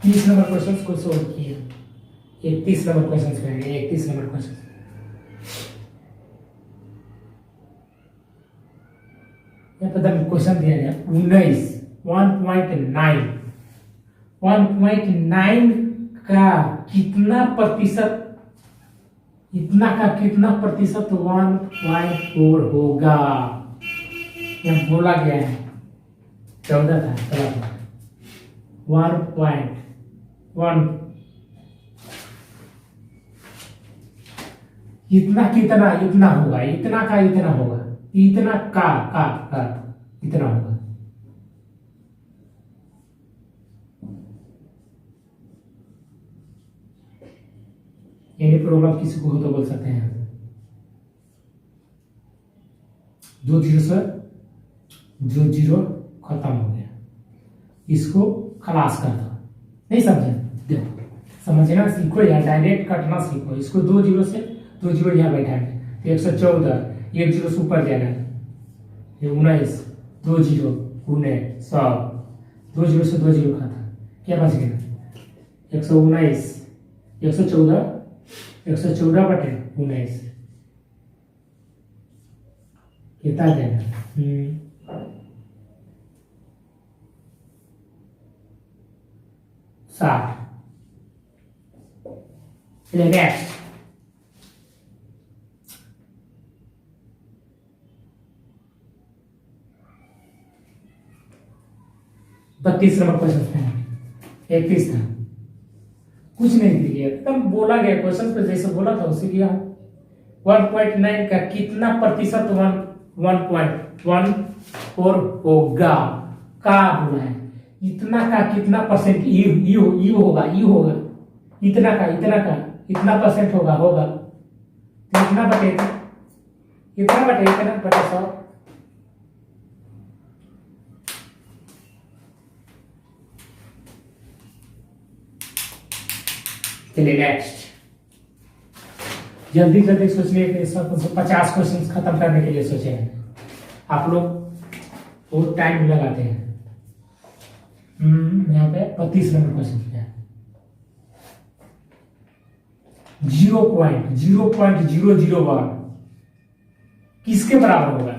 तीस नंबर क्वेश्चन को सोल्व किया, 31 नंबर क्वेश्चन करेंगे, 31 नंबर क्वेश्चन। क्वेश्चन दिया गया 1.9 का कितना प्रतिशत, इतना का कितना प्रतिशत 1.4 होगा, यह बोला गया है। 14 था, 1.1 इतना कितना इतना होगा, इतना का इतना होगा, इतना का इतना होगा। यानी प्रॉब्लम किसी को हो तो बोल सकते हैं 2 जीरो से 2 जीरो खत्म हो गया, इसको खलास कर दो। नहीं समझे, देखो समझना सीखो यार, डायरेक्ट कटना सीखो। इसको 2 जीरो से 2 जीरो यहाँ बैठाएंगे तो 114, 1 जीरो से ऊपर जाएगा, 19, 2 जीरो 19, 100, 2 जीरो से 2 जीरो खाता, क्या बच गया 119, 114, 114 बटे 19 कितना जाएगा 60। चलिए नेक्स्ट, बत्तीस नंबर क्वेश्चन था, 31 था, कुछ नहीं दिया, एकदम बोला गया क्वेश्चन पे जैसे बोला था उसी किया। 1.9 का कितना प्रतिशत 1.14 होगा, का बोला है, इतना का कितना परसेंट यू होगा, इतना का इतना परसेंट होगा तो इतना बटे इतना बटे 100। चलिए नेक्स्ट, जल्दी जल्दी सोचने के लिए 50 क्वेश्चन खत्म करने के लिए सोचे हैं आप लोग, बहुत टाइम लगाते हैं। यहाँ पे 32 नंबर क्वेश्चन किया है, 0.001 किसके बराबर होगा,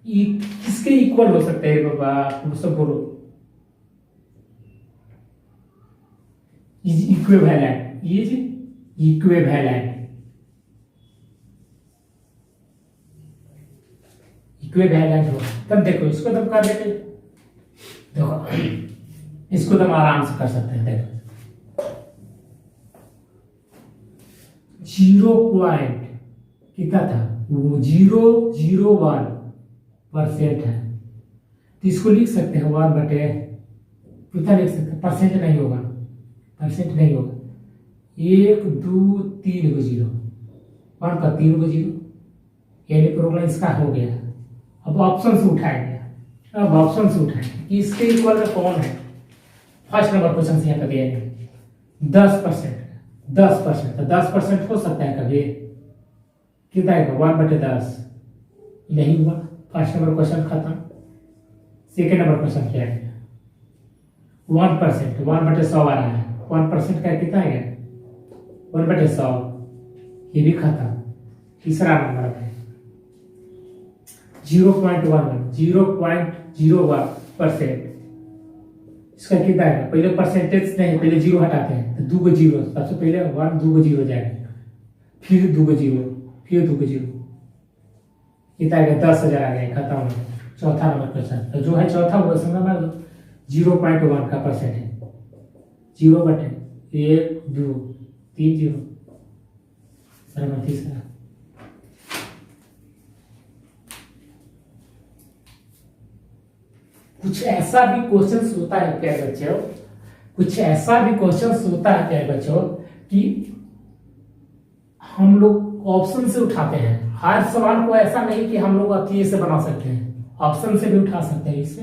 किसके इक्वल हो सकता है बाबा, सब बोलो। इक्विवेलेंट, ये जी इक्विवेलेंट हो, तब देखो इसको तब कर देते, देखो इसको तुम आराम से कर सकते हैं। देखो 0 पॉइंट कितना था, 0.01% है, तो इसको लिख सकते हैं 1 बटे कितना लिख सकते हैं, परसेंट नहीं होगा, 1 2 3 को 0, 1 का 3 को 0, यानी प्रॉब्लम इसका हो गया। अब ऑप्शन से उठाएंगे, कि इसके इक्वल में कौन है। फर्स्ट नंबर क्वेश्चन से यहाँ पे दिया है 10%, तो 10% हो सकता है कभी, कितना आएगा 1/10, नहीं हुआ, फर्स्ट नंबर क्वेश्चन खत्म। सेकेंड नंबर क्वेश्चन क्या है, 1%, 1/100 आ रहा है, 1% का कितना आएगा 1/100, ये भी खत्म। तीसरा नंबर है 0.01%, इसका कितना है, पहले परसेंटेज नहीं, पहले जीरो हटाते हैं तो 2 को जीरो, सबसे पहले 1 2 को जीरो जाएगा, फिर 2 को जीरो, फिर 2 को जीरो, कितना आएगा 10,000 आ गया, खत्म हो। चौथा नंबर क्वेश्चन, तो जो है चौथा वो समझ लो 0.1 का परसेंट है, 0/1 2 3 0। नंबर तीसरा, कुछ ऐसा भी क्वेश्चन होता है प्यारे बच्चों, कुछ ऐसा भी क्वेश्चन होता है प्यारे बच्चों कि हम लोग ऑप्शन से उठाते हैं। हर सवाल को ऐसा नहीं कि हम लोग अतीय से बना सकते हैं, ऑप्शन से भी उठा सकते हैं। इससे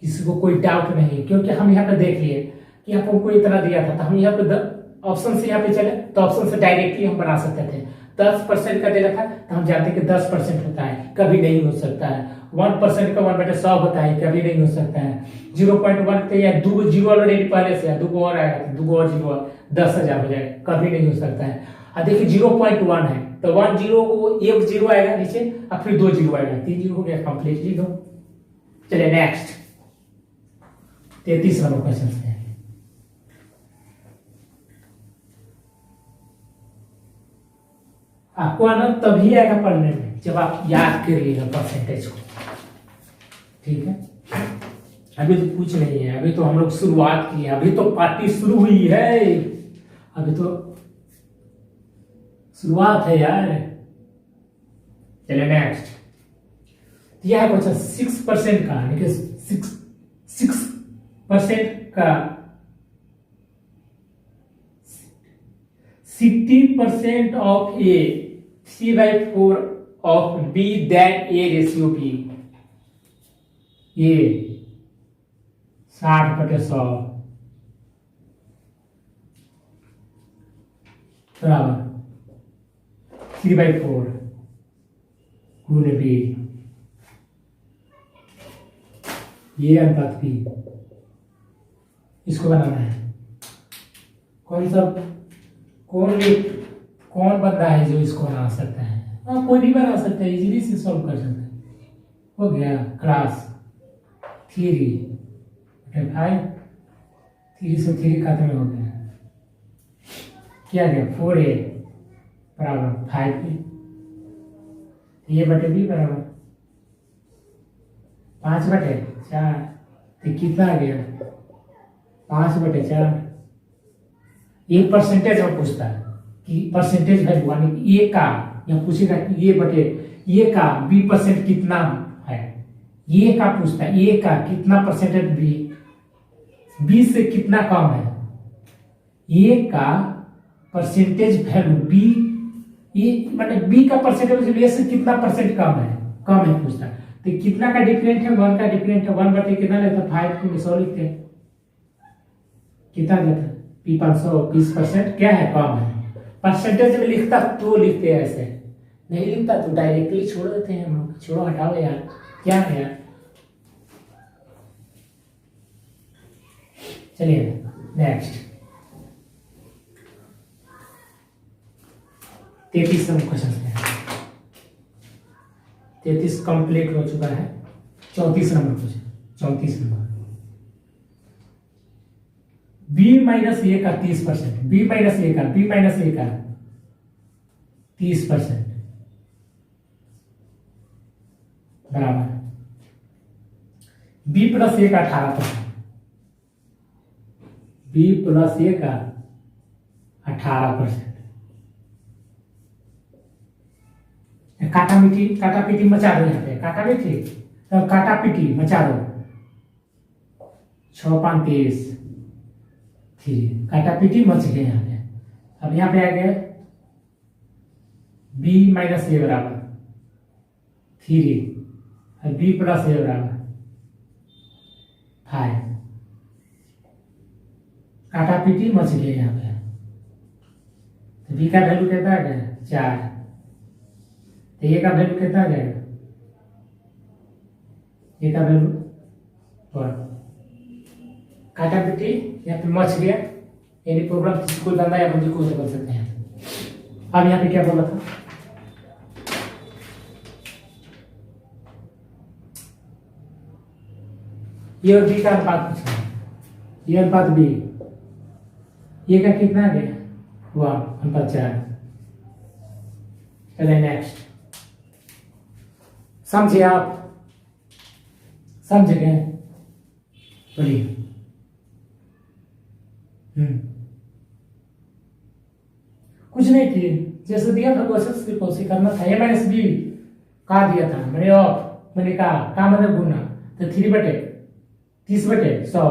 किसी को कोई डाउट नहीं है, क्योंकि हम यहाँ पे देख लिए कि हमको इतना दिया था, तो हम यहाँ पे ऑप्शन से यहाँ पे चले तो ऑप्शन से डायरेक्टली हम बना सकते थे। 10% का देना था तो हम जानते कि 10% होता है, कभी नहीं हो सकता है। 1% का 1/100 होता है, कभी नहीं हो सकता है। 0.1 पे या 2 जीरो ऑलरेडी पहले से है, 2 और आएगा तो 2 और जीरो 10,000 हो जाएगा, कभी नहीं हो सकता है। और देखिए 0.1 है तो 1 जीरो को 1 जीरो आएगा नीचे और फिर 2 जीरो आएगा, 3 जीरो हो गया, कंप्लीटली दो। चलिए नेक्स्ट 33 नंबर क्वेश्चन है। आपको आनंद तभी आएगा पढ़ने में जब आप याद करिएगा परसेंटेज को, ठीक है। अभी तो कुछ नहीं है, अभी तो हम लोग शुरुआत की है, अभी तो पार्टी शुरू हुई है, अभी तो शुरुआत है यार। चलिए नेक्स्ट, यह है क्वेश्चन 6% का, यानी कि 6% का 60% of A 3/4 of B that A ratio B, ये 60/100 बराबर 3/4 गुणे बी, ये अनुपात बी, इसको बनाना है। कौन बंदा है जो इसको बना सकता है? हाँ, कोई भी बना सकता है, इजीली से सॉल्व कर सकता है। हो गया क्लास 3/5, 3 से 3 खत्म हो गया, क्या गया 4a बराबर 5b, ये बटे बी बराबर 5/4, तो कितना आ गया 5/4। ये परसेंटेज में पूछता है कि परसेंटेज वैल्यू यानी कि ए का, या पूछेगा कि ए का b% कितना है, ये का पूछता है, ए का कितना परसेंटेज बी से कितना कम है, ए का परसेंटेज वैल्यू बी, ये मतलब बी का परसेंटेज ए से कितना परसेंट कम है पूछता है। तो कितना का डिफरेंट है, 1 का डिफरेंट है, 1 बटे कितना लेता है 5 को 100 लिखते हैं, कितना लेता है पी 500, 20% क्या है कम है। परसेंटेज में लिखता तो लिखते हैं, ऐसे नहीं लिखता तो डायरेक्टली छोड़ देते हैं हम लोग, छोड़ो हटाओ यार, क्या है यार। चलिए नेक्स्ट 33 नंबर क्वेश्चन है, 33 कंप्लीट हो चुका है। 34 number question, 34 number, b minus A का 30%, b माइनस ए का 30% बराबर b प्लस ए का 18%, b प्लस ए का 18%। काटा पीटी मचा दो, यहाँ पे काटा पीटी, तो काटा पीटी मचा दो, 6 5 30, काटा पीटी मच गए यहाँ पे। अब यहाँ पे आ गया b माइनस ए बराबर 3, और b प्लस ए बराबर 5, काटा पीटी मच गए यहाँ पे। तो b का वैल्यू कितना आ गया 4, तो ए का वैल्यू कितना आ जाएगा, ए का वैल्यू 1, काटा पीटी यहाँ पे मच गया, यानी प्रोग्राम किसी को गंदा या बुद्धि को बदल सकते हैं। अब यहाँ पे क्या बोला था, ये और बी का अनुपात पूछना है, ये अनुपात बी, ये का कितना आ गया 1/4। चलिए नेक्स्ट, समझे आप, समझ गए, बोलिए। कुछ नहीं किए, जैसे दिया था क्वेश्चन को करना था। ए माइनस बी कहा दिया था, मैंने ऑफ, मैंने कहा मतलब गुना, तो 3/30/100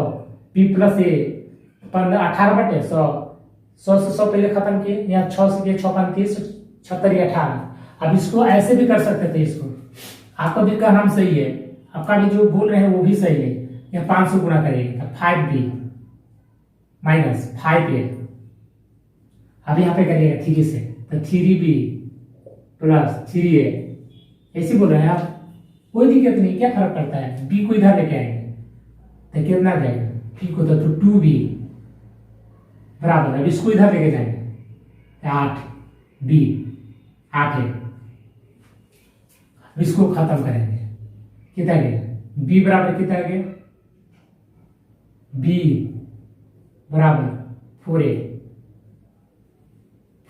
बी प्लस ए 18/100, 100 से 100 पहले खत्म किए, यहाँ 6 से किए, 6×5 = 30, 76 या 18। अब इसको ऐसे भी कर सकते थे, इसको आपका भी का नाम सही है, आपका भी जो बोल रहे हैं वो भी सही है। यहाँ 5 से गुणा करिए तो 5b माइनस 5a, अब यहाँ पे करिएगा 3 से, तो 3b प्लस 3a, ऐसे बोल रहे हैं आप, कोई दिक्कत नहीं, क्या फर्क पड़ता है, b को इधर लेके आएंगे तो कितना जाएगा, b को तो 2b बराबर, अब इसको इधर लेके जाएंगे 8b, 8 है, इसको खत्म करेंगे, कितना गया b बराबर कितना गया, b बराबर 4a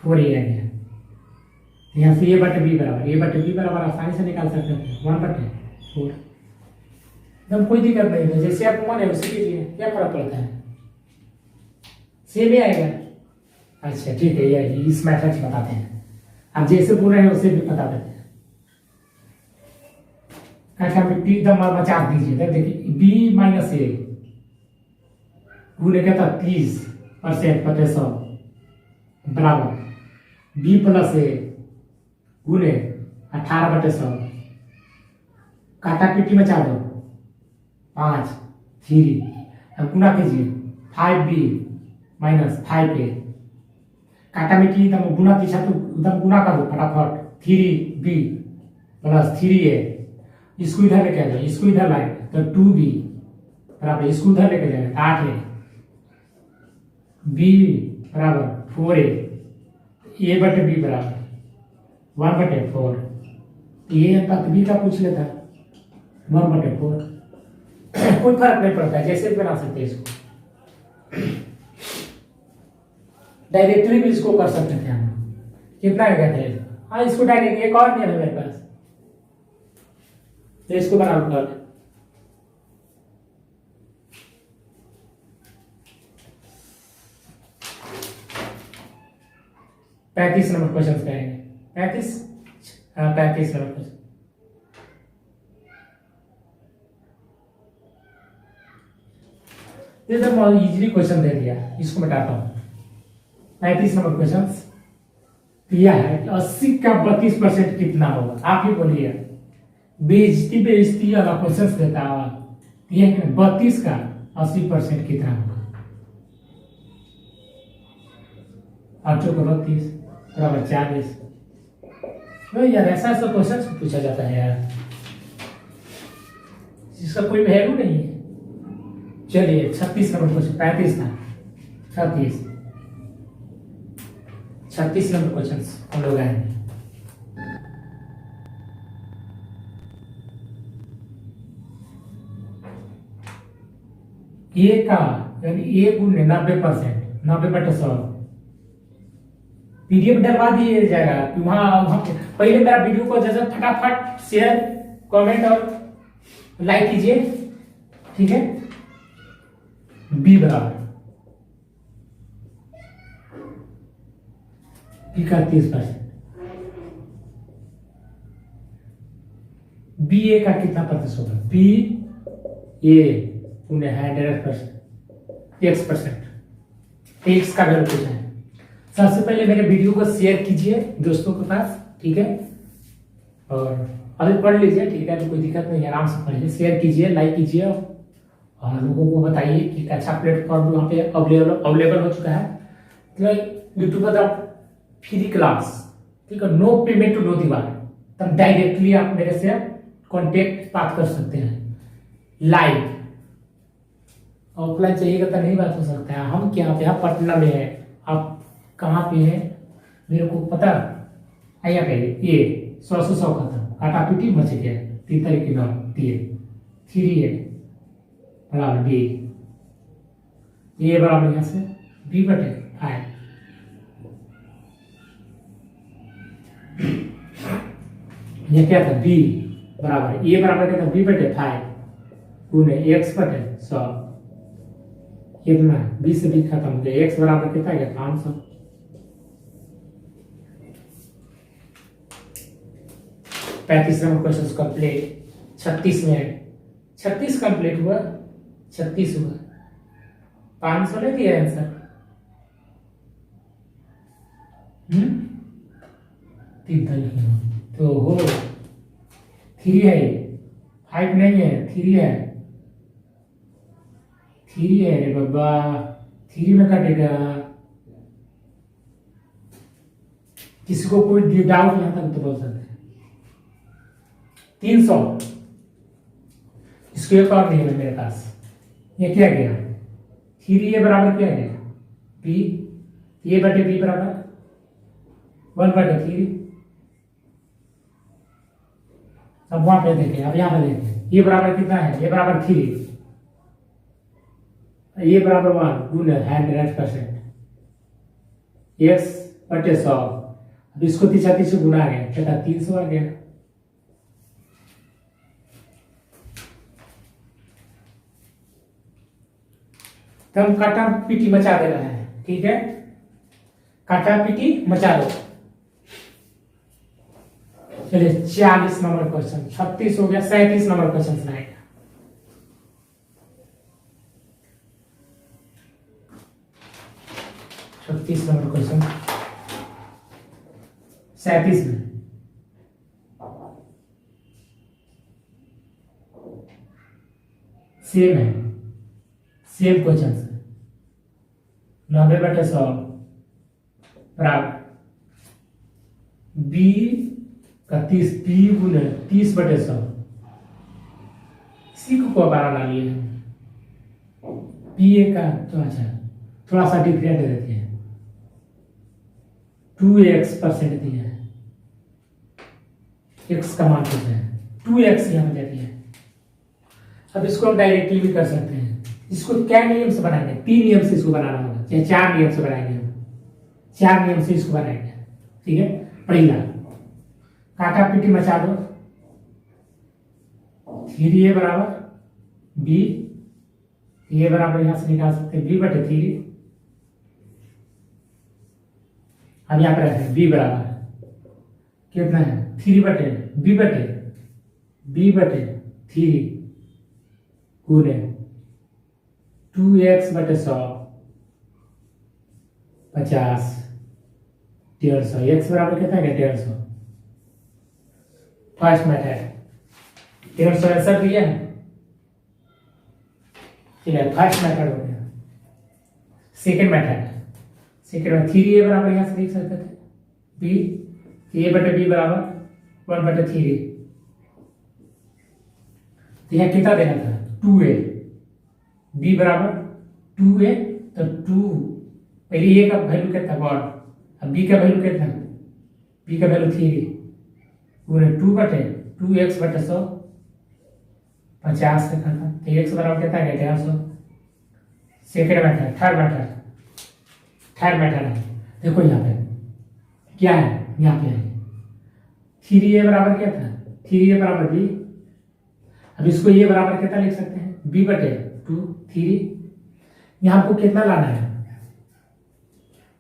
आ गया। यहाँ से a बटे b बराबर आसानी से निकाल सकते हैं 1/4, एकदम कोई दिक्कत नहीं है, जैसे आपको मन है वैसे कीजिए, क्या फर्क पड़ता है, सेम ही आएगा। अच्छा ठीक है, ये इस मैथड से बताते हैं, आप जैसे बोल रहे हैं उसे भी बता देते हैं। कक्षा मिट्टी एकदम बचा दीजिए, देखिए b माइनस ए गुने क्या था 30%/100 बराबर b प्लस ए गुने 18/100, काटा पीटी मचा दो 5 3, अब गुना कीजिए 5b माइनस 5a, काटा मिट्टी एकदम गुना पीछा तो एकदम गुना कर दो फटाफट, 3b प्लस 3a, इसको इधर लेके आ जाए, इसको इधर लाए तो 2b बराबर, इसको इधर लेके जाए 8a, b बराबर 4a, a बटे b बराबर 1/4, ये अनुपात b का पूछ लेता 1/4, कोई फर्क नहीं पड़ता है, जैसे भी बना सकते हैं इसको, डायरेक्टली भी इसको कर सकते थे हम, कितना कहते हैं, हाँ इसको डायरेक्ट, एक और नहीं है मेरे पास, तो इसको बना लो कल। पैंतीस नंबर क्वेश्चन करेंगे, 35 नंबर क्वेश्चन। इजीली क्वेश्चन दे दिया, इसको मिटाता हूं। 35 नंबर क्वेश्चन दिया है कि 80 का 32% कितना होगा, आप ही बोलिए, बेइज्जती वाला क्वेश्चन देता है, ये 32 का 80% कितना होगा, 8 को 32 बराबर 40। तो यार ऐसा क्वेश्चन पूछा जाता है यार, जिसका कोई वैल्यू नहीं है। चलिए 36 नंबर क्वेश्चन, 35 था 36 नंबर क्वेश्चन हम लोग आएंगे। ए का यानी ए गुने 90%, 90/100 पीडीएफ डलवा दिए जाएगा, वहां पहले मेरा वीडियो को जैसे फटाफट शेयर कमेंट और लाइक कीजिए, ठीक है। बी बराबर बी का 30%, बी ए का कितना प्रतिशत होगा, बी ए उन्हें 100% एक्स का वैल्यू पूछा है। सबसे पहले मेरे वीडियो को शेयर कीजिए दोस्तों के पास, ठीक है, और अभी पढ़ लीजिए, ठीक है, तो कोई दिक्कत नहीं, आराम से पढ़िए, शेयर कीजिए, लाइक कीजिए और लोगों को बताइए कि अच्छा प्लेटफॉर्म वहाँ पे अवेलेबल हो चुका है, तो यूट्यूब पर फ्री क्लास, ठीक है, नो पेमेंट टू नो दीवार, तब डायरेक्टली आप मेरे से कॉन्टेक्ट बात कर सकते हैं, लाइव ऑफलाइन चाहिएगा तो नहीं बात हो सकता है। हम क्या आप यहाँ पटना में है, आप कहाँ पे है मेरे को पता, आइए पे ये 100 से 100 खत्म, काटा पीटी बच गया 3 तारीख की 3 है बराबर बी ये बराबर यहाँ से बी बटे 5। ये क्या था बी बराबर ये बराबर क्या था बी बटे 5 गुने x बटे 100। कितना बी से बी खत्म हो गया, x बराबर कितना है 500। पैंतीस number question complete. 36 minute 36 complete हुआ, 36 हुआ, 500 ले दिया आंसर। तो हो 3 है, 5 नहीं है, 3 है, 3 है रे बाबा, 3 में कटेगा। किसी को कोई डाउट यहाँ तक तो बोल सकते हैं। 300 इसको एक और नहीं है मेरे पास। ये क्या गया 3 ए बराबर क्या गया बी, ए बटे बी बराबर 1/3। अब वहां पे देखें, अब यहाँ पे देखें, ये बराबर कितना है, ये बराबर 3, ये बराबर 1 गुण 100%, x बटे 100। अब इसको 30 से गुना गया, क्या 300 आ गया। तो हम काटा पीटी मचा दे रहे हैं, ठीक है, काटा पीटी मचा दो। चलिए 40 नंबर क्वेश्चन, 36 हो गया, 37 नंबर क्वेश्चन सुनाएगा। छत्तीस नंबर क्वेश्चन 37 में सेम है, सेम क्वेश्चन है। 90/100 बराबर बी का 30, बी गुने 30/100। इसी को बनाना लिए बी ए का तो अच्छा थोड़ा सा डिफरेंट देते हैं, 2x% दिया है, x का मान कितना है 2x यहाँ पे दिया है। अब इसको हम डायरेक्टली भी कर सकते हैं। इसको क्या नियम से बनाएंगे, 3 नियम से इसको बनाना होगा, या 4 नियम से बनाएंगे हम, 4 नियम से इसको बनाएंगे, ठीक है। पहला काटा पीटी मचा दो, 3a बराबर b, ये बराबर यहां से निकाल सकते हैं b बटे 3। अब यहाँ पर b बराबर कितना है 3 बटे b बटे 3 गुने 2x बटे 100 50 150। x बराबर कितना है 150। फर्स्ट मेथड 150 आंसर दिया है, ठीक है, फर्स्ट मेथड हो गया। सेकेंड मेथड, सेकेंड में 3a बराबर यहां से लिख सकते थे b, a बटे b बराबर 1/3। तो यहां कितना देना था 2a, b बराबर 2a, तो 2 पहले a का वैल्यू कितना 1, अब b का वैल्यू कितना, b का वैल्यू 3 पूरे 2/2x बटे 100 50 से खत्म। तो x बराबर कितना है 150। सेकेंड मेथड, थर्ड मेथड है, देखो यहाँ पे क्या है, यहाँ पे है 3a बराबर क्या था 3a बराबर b। अब इसको ये बराबर कितना लिख सकते हैं b बटे 2 3। यहाँ आपको कितना लाना है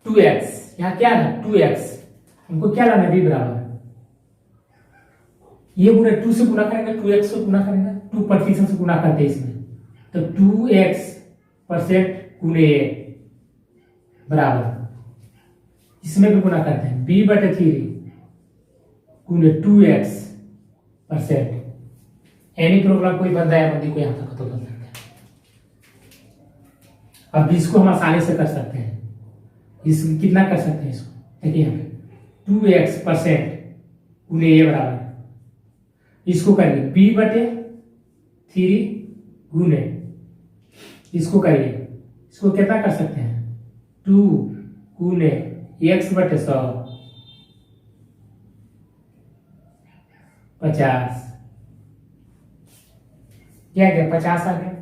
2x, यहाँ क्या है 2x, हमको क्या लाना है b बराबर, ये गुना 2 से गुना करेंगे, 2x से गुना करेंगे, 2% से गुना करते हैं इसमें, तो 2x% गुने a बराबर इसमें भी गुना करते हैं b बटे 3 गुने 2x%। एनी प्रोग्राम कोई बंदा या बंदी को यहां तक तो कर सकते हैं। अब इसको हम आसानी से कर सकते हैं, इस कितना कर सकते हैं इसको, देखिए यहाँ पे 2x% गुने a बराबर, इसको करिए b बटे 3 गुने, इसको करिए, इसको कितना कर सकते हैं 2 गुने x बटे 100 50, क्या गया 50 आ गया,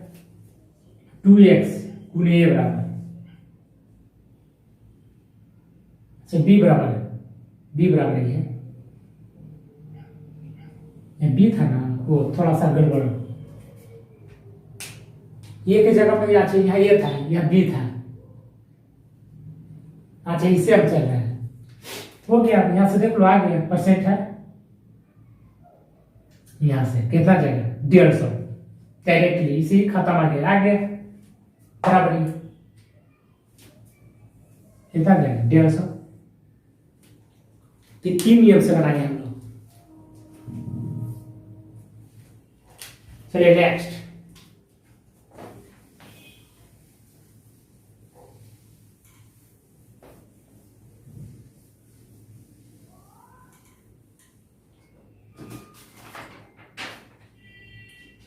2x गुने a बराबर बी बराबर है, बी बराबर ये बी था ना, वो थोड़ा सा गड़बड़, ये की जगह पर अच्छा यहाँ ये था, यह बी था। अच्छा इससे अब चल रहा है, हो गया। यहां से देख लो आ गया, परसेंट है, यहां से कितना जाएगा 150, डायरेक्टली इसी खत्म आ गया बराबरी, कितना जाएगा 150। ये 3 नियम से बनाएंगे हम लोग। चलिए नेक्स्ट,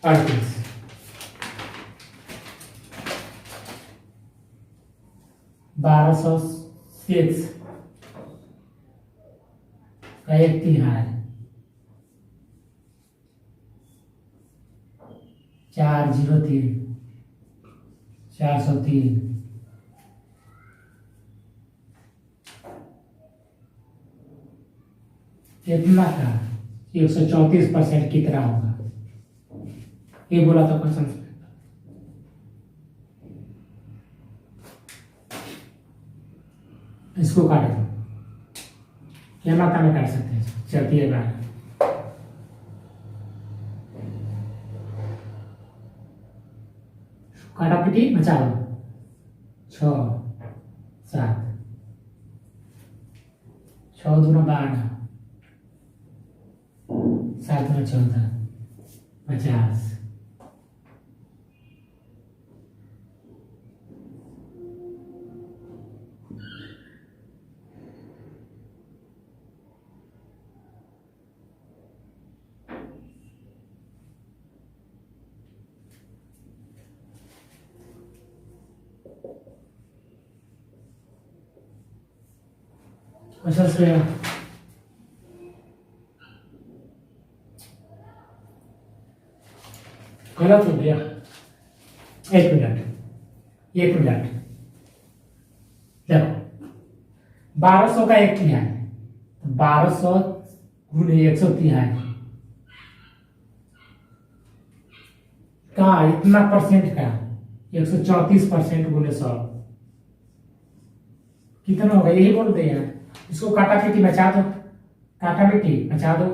अड़तीस, 1206 का 1/3, 403, 403, कितना का 134% कितना होगा, ये बोला था क्वेश्चन। इसको काट दो, क्या मात्रा में काट सकते हैं, चलती है बात। काटा पीटी बचा लो, 6 7, 6 दूना 12, 7 दूना 14, 50। क्वेश्चन से गलत हो गया, 1 मिनट, 1 मिनट, देखो 1200 का 1/3, 1200 गुने 1/3 का इतना परसेंट का 134% गुने 100 कितना होगा, यही बोलते हैं। इसको काटा पीटी बचा दो, काटा पीटी बचा दो,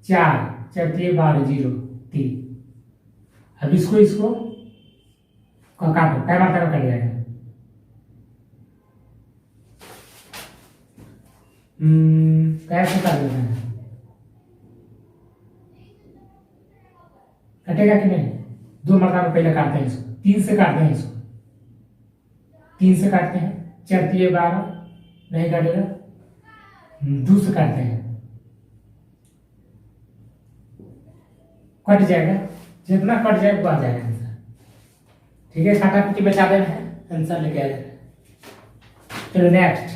4 4 12 0 3। अब इसको काटो, क्या मात्रा में कट जाएगा, कैसे कर देना है, कटेगा कि नहीं, 2 मात्रा में पहले काटते हैं इसको, 3 से काटते हैं इसको, 3 से काटते हैं, 4 12 नहीं काटेगा, 2 से काटते हैं, कट जाएगा, जितना कट जाए वो आ जाएगा आंसर। ठीक है, काटा पीटी बचा देना है, आंसर लेके आ जाएगा। चलो नेक्स्ट,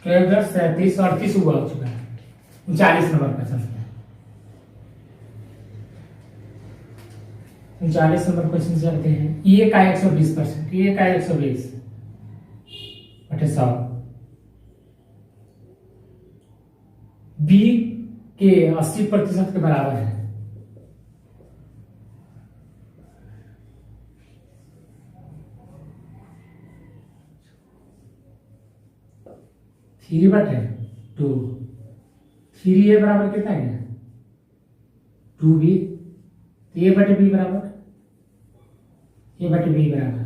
तो 37 38 हुआ हो चुका है, 39 नंबर क्वेश्चन है, 39 नंबर क्वेश्चन चलते हैं। ए का 120%, ए का 120 बटे 100, बी के 80% के बराबर है। थ्री बटे 2, 3 ए बराबर कितना है 2b, ए बटे बी बराबर, ए बटे बी बराबर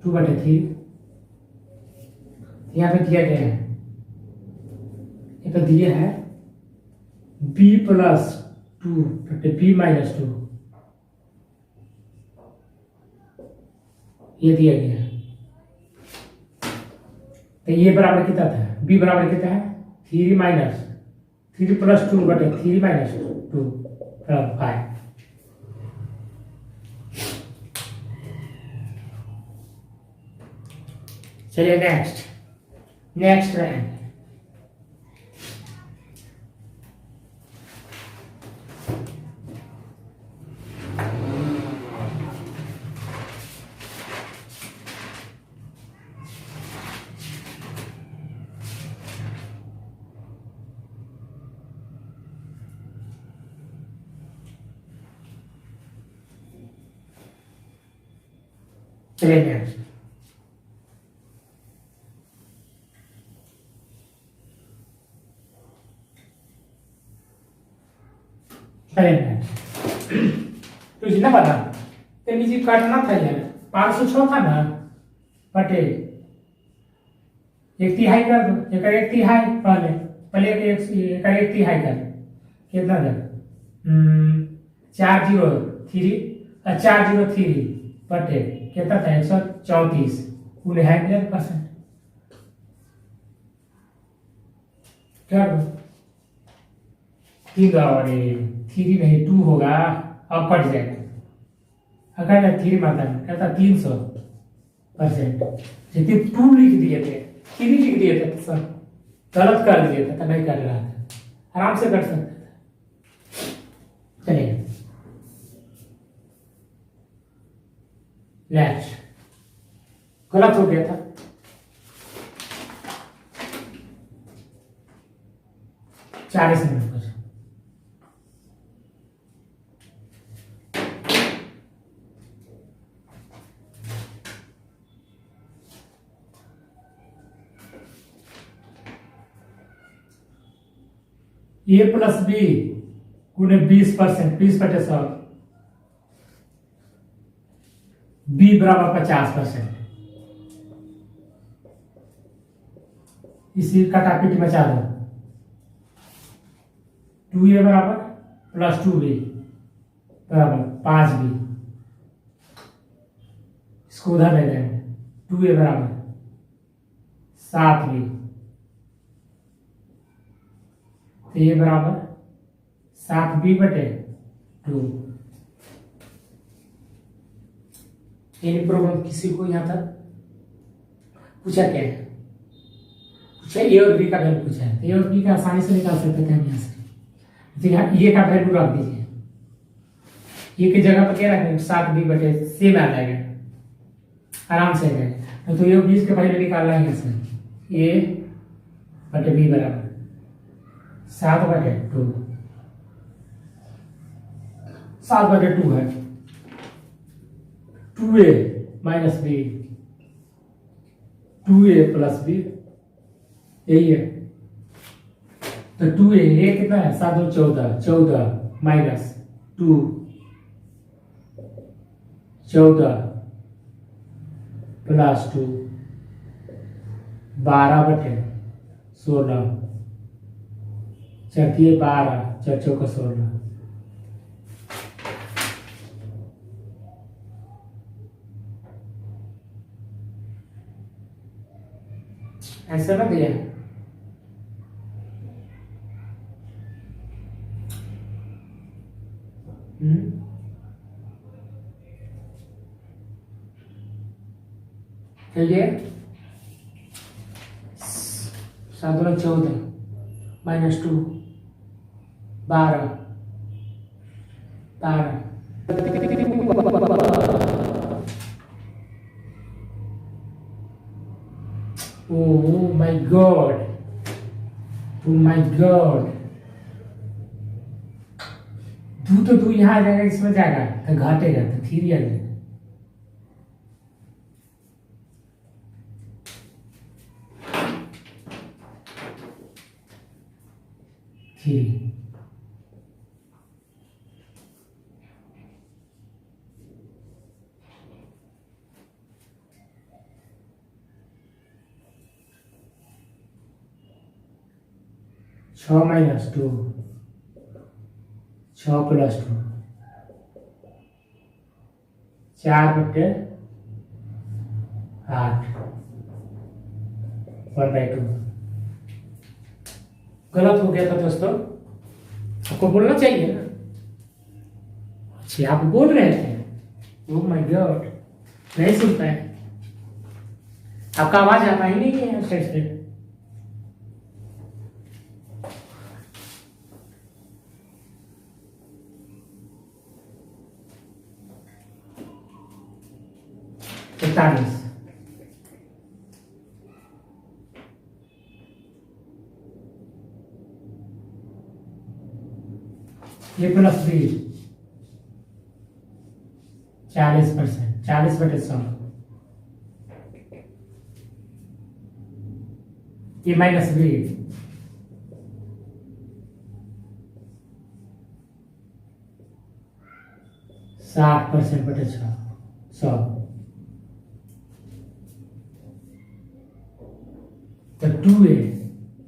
2/3। यहाँ पे दिया गया है, ये तो दिया है b + 2 बटे b - 2, ये दिया गया है। तो ये बराबर कितना था, b बराबर कितना है 3 + 2 बटे 3 - 2 बराबर 5। चलिए नेक्स्ट रैंक, चलिए नेक्स्ट, तो जितना बता तो नीचे काटना था यार, 506 था ना बटे एक तिहाई कर दो, एक तिहाई पहले पहले एक तिहाई कर, कितना था 403 बटे कितना था 134 %, कर दो 3 और 3 नहीं 2 होगा, अब कट जाएगा, अगर 3 मतलब कहता 300%, जितने 2 लिख दिए थे 3 लिख दिए थे तो सर गलत कर दिए थे तो नहीं कर रहा था, आराम से कर सकते थे। चलिए नेक्स्ट, गलत हो गया था, चालीस मिनट पर ए प्लस बी गुने 20%, 20%, बी बराबर 50%, इसी कटापिटी मचा दो, 2a बराबर प्लस 2b बराबर 5b, इसको उधर ले जाएंगे, 2a बराबर 7b, तो ये बराबर 7b बटे 2। यानी प्रॉब्लम किसी को यहाँ तक पूछा क्या है, पूछा ए और बी का वैल्यू पूछा है, तो ए और बी का आसानी से निकाल सकते थे हम यहाँ से, तो यहाँ ये का वैल्यू रख दीजिए, ये की जगह पर क्या रखेंगे 7b बटे सेम आ जाएगा, आराम से आ जाएगा, तो ये 20 के वैल्यू निकालना है यहाँ से, ए बटे बी बराबर 7 बटे 2, 7 बटे 2 है 2a minus B, 2a plus B, यही है, तो 2a ये कितना है 7 और 14, 14 माइनस 2 14 प्लस 2 12 बटे 16, चलिए 12 4 चौका 16, ऐसा ना दिया, चलिए 7 और 14 minus 2 12 oh my God, oh my God, तो तू यहाँ आ जाएगा, इसमें जाएगा तो घटेगा, तो फिर आ जाएगा, ठीक 6 माइनस 2 6 प्लस 2 4 बटे 8 1/2, गलत हो गया था दोस्तों, आपको बोलना चाहिए ना, अच्छा आप बोल रहे थे, ओह माय गॉड, नहीं सुनता है, आपका आवाज आता ही नहीं है साइड से, इकतालीस, ये प्लस 3 40%, 40 बटे 100 ये माइनस बी 60% बटे 100 तो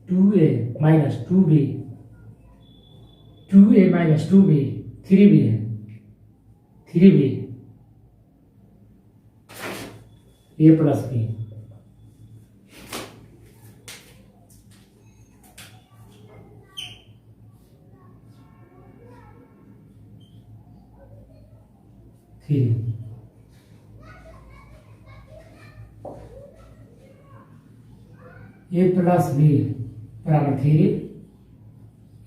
2a minus 2b 2a minus 2b 3b है 3b a plus b A plus B बराबर 3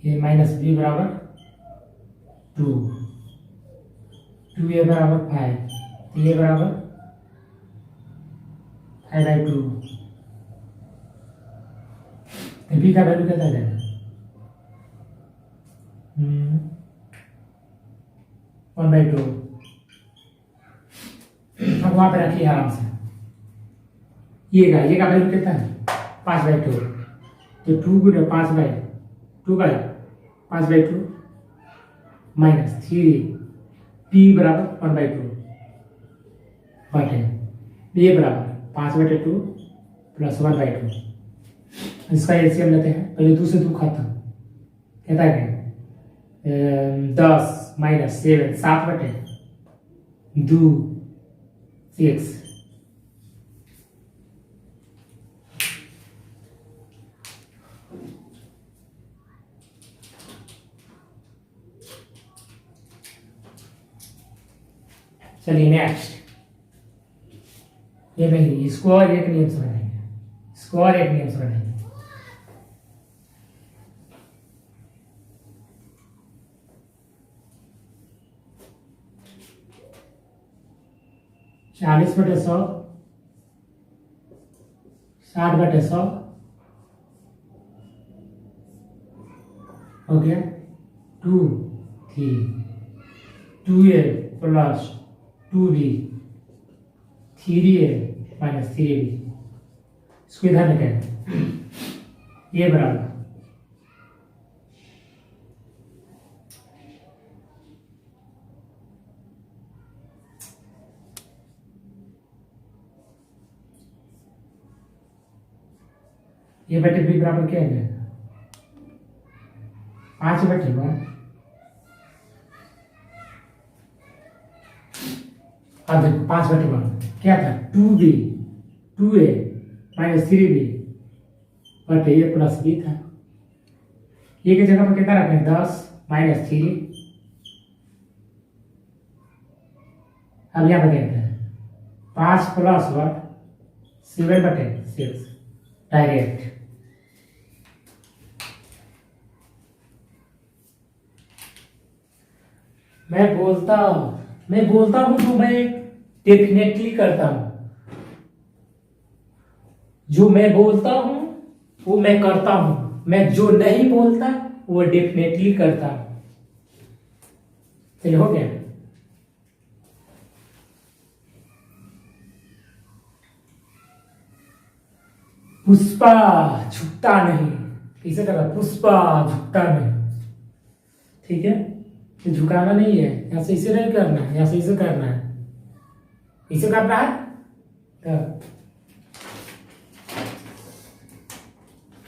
ए माइनस बी बराबर 2 2a बराबर 5 ए बराबर 5/2 तो बी का वैल्यू कितना जाएगा 1/2 अब वहां पे रखिए आराम से ये का वैल्यू कितना है 5/2 तो 2 गुना 5/2 माइनस 3 p बराबर 1/2 बटे a बराबर 5/2 प्लस 1/2 इसका एलसीएम लेते हैं पहले 2 से 2 खत्म कहता है 10 माइनस 7 7/2 6 चलिए नेक्स्ट ये नहीं इसको और एक नियम से बनाएंगे 40/100 60/100 हो गया 2 3 2a plus 2b 3a minus 3b इसको इधर निकालें ये बराबर ये बटे बी बराबर क्या है 5/1 अब 5/1 क्या था 2a माइनस 3b बटे a प्लस b था ये की जगह पर कितना रखें 10 माइनस 3 अब यहाँ पर कहते हैं 5 प्लस 1 7/6 डायरेक्ट मैं बोलता हूं तो मैं डेफिनेटली करता हूं जो मैं बोलता हूं वो मैं करता हूं मैं जो नहीं बोलता वो डेफिनेटली करता हूं चलिए हो गया पुष्पा झुकता नहीं इसे कहा पुष्पा झुकता नहीं ठीक है ये झुकाना नहीं है यहां से इसे नहीं करना है यहां से इसे करना है इसे करना है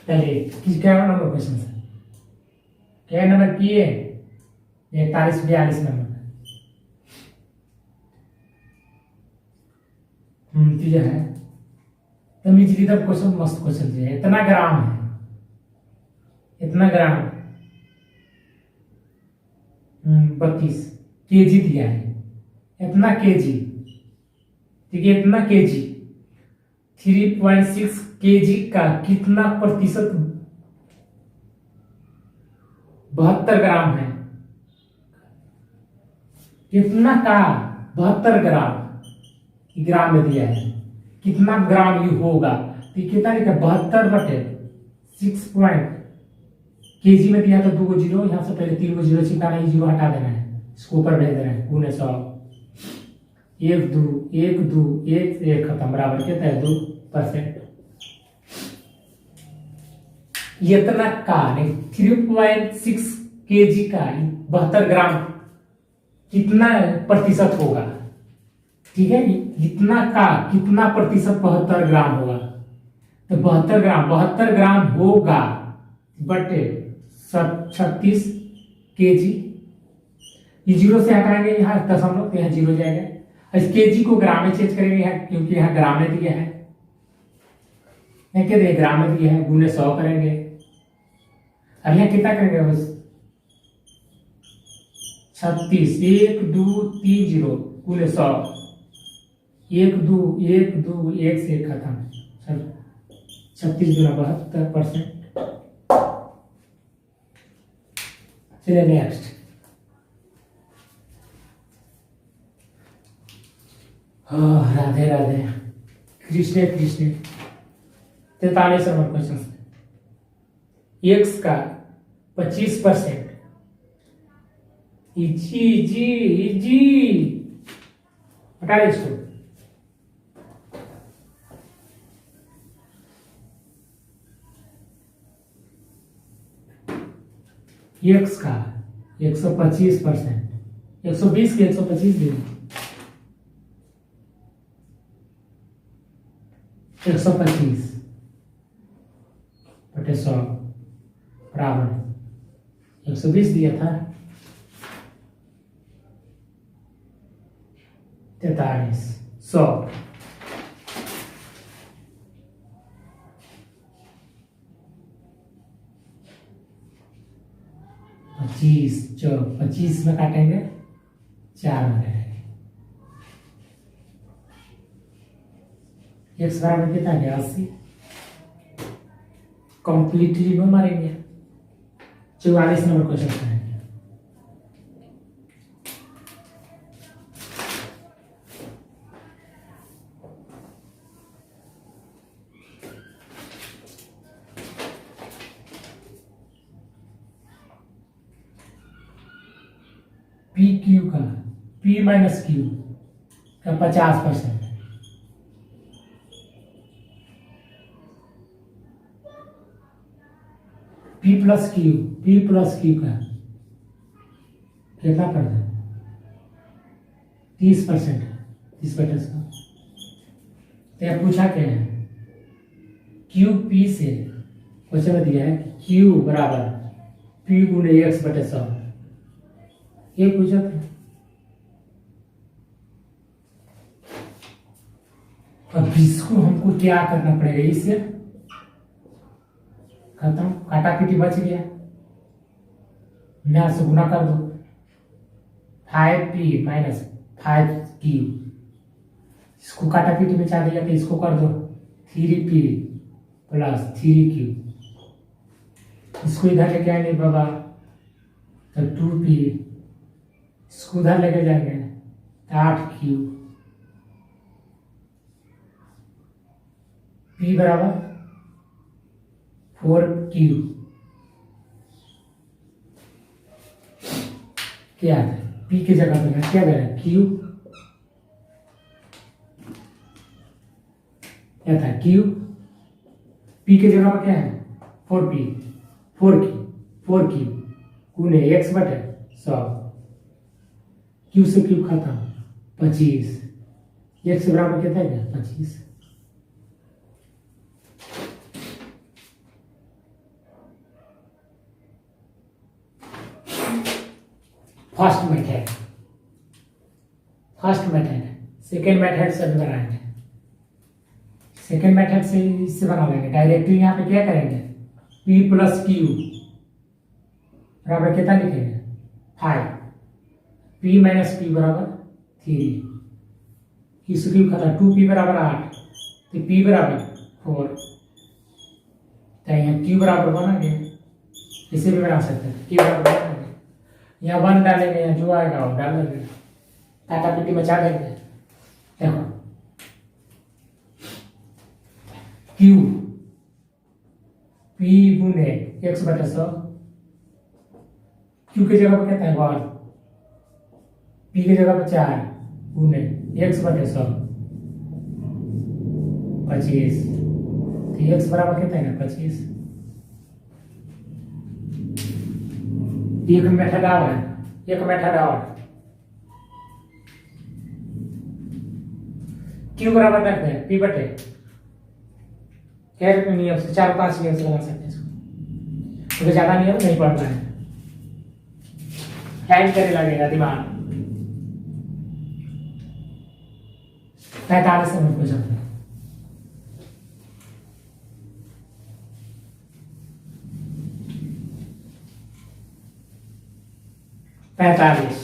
चलिए क्या नंबर क्वेश्चन है क्या नंबर किए 41-42 नंबर ठीक है तमीज की तरफ क्वेश्चन मस्त क्वेश्चन है इतना ग्राम है 32 केजी दिया है इतना केजी ठीक है इतना केजी 3.6 केजी का कितना प्रतिशत 72 ग्राम है कितना का 72 ग्राम ग्राम में दिया है कितना ग्राम ये होगा तो कितना लिखा 72/6 केजी में दिया था 2 को जीरो यहाँ से पहले 3 को जीरो चिपकाना है जीरो हटा देना है इसको ऊपर भेज देना है गुने 100 1 2 1 खत्म बराबर कितना है 2% इतना का नहीं 3.6 kg का 72 ग्राम कितना प्रतिशत होगा, ठीक है। इतना का कितना प्रतिशत 72 ग्राम होगा, तो 72 ग्राम होगा बटे 36 kg। ये जीरो से हटाएंगे यहाँ दशमलव, तो यहाँ जीरो जाएगा। इस केजी को ग्राम में चेंज करेंगे यहाँ, क्योंकि यहाँ ग्राम में दिया है, क्या ग्राम में दिया है, गुने 100 करेंगे। अब यहाँ कितना करेंगे बस 36 1 2 3 0 गुने 100, 1 2 1 2 1 से खत्म, 36 गुना 72%। चलिए next. Radhe Radhe, Krishna Krishna. 43 number question, x का 25%, जी जी जी हटा इसको, एक्स का 125%, 120 के 125 दे 125 बटे 100 बराबर 120 दिया था 43 100। जो 25 में काटेंगे 4 में रहेंगे। एक्स बराबर कितना गया 80, कंप्लीटली में मारेंगे। 44 नंबर क्वेश्चन करेंगे। पी क्यू का पी माइनस क्यू का 50%, पी प्लस क्यू का कितना पड़ता है 30%, 30%। तो यह पूछा क्या है, क्यू पी से क्वेश्चन में दिया है क्यू बराबर पी गुणे एक्स बटे 100, ये पूछा था। अब इसको हमको क्या करना पड़ेगा, इससे खत्म, काटा पीटी बच गया, यहाँ से गुना कर दो 5p माइनस 5q, इसको काटा पीटी में चाह दिया तो इसको कर दो 3p प्लस 3q, इसको इधर लेके आएंगे बाबा तो 2p, इसको उधर लेके जाएंगे 8q, p बराबर 4q, क्या है p की जगह पे क्या करें q, क्या था q, p की जगह पर क्या है 4p, 4q गुने x बटे 100, q से q खत्म 25, x बराबर कितना है 25। फर्स्ट मेथड, सेकेंड मेथड से भी बनाएंगे, सेकेंड मेथड से इससे बना लेंगे डायरेक्टली। यहाँ पे क्या करेंगे p प्लस क्यू बराबर कितना लिखेंगे 5, p माइनस क्यू बराबर 3, किस क्यू खत्म 2p बराबर 8, तो p बराबर 4, तो यहाँ q बराबर बनाएंगे, इसे भी बना सकते हैं q बराबर बनाएंगे, यहाँ 1 डालेंगे, यहाँ जो आएगा वो डाल देंगे, काटा पीटी मचा देंगे। देखो क्यू पी गुने एक्स बटे 100, क्यू की जगह पर कितना है 1, पी की जगह पर 4 गुने एक्स बटे 100 25, तो एक्स बराबर कितना है 25, एक बैठा गाँव है, एक बैठा गाँव है। क्यों बराबर रखते हैं पी बटे खैर नियम से 4-5 नियम से बना सकते हैं इसको, क्योंकि ज्यादा नियम नहीं पढ़ना है, हैंग करे लगेगा दिमाग। 45 नंबर क्वेश्चन है। पैंतालीस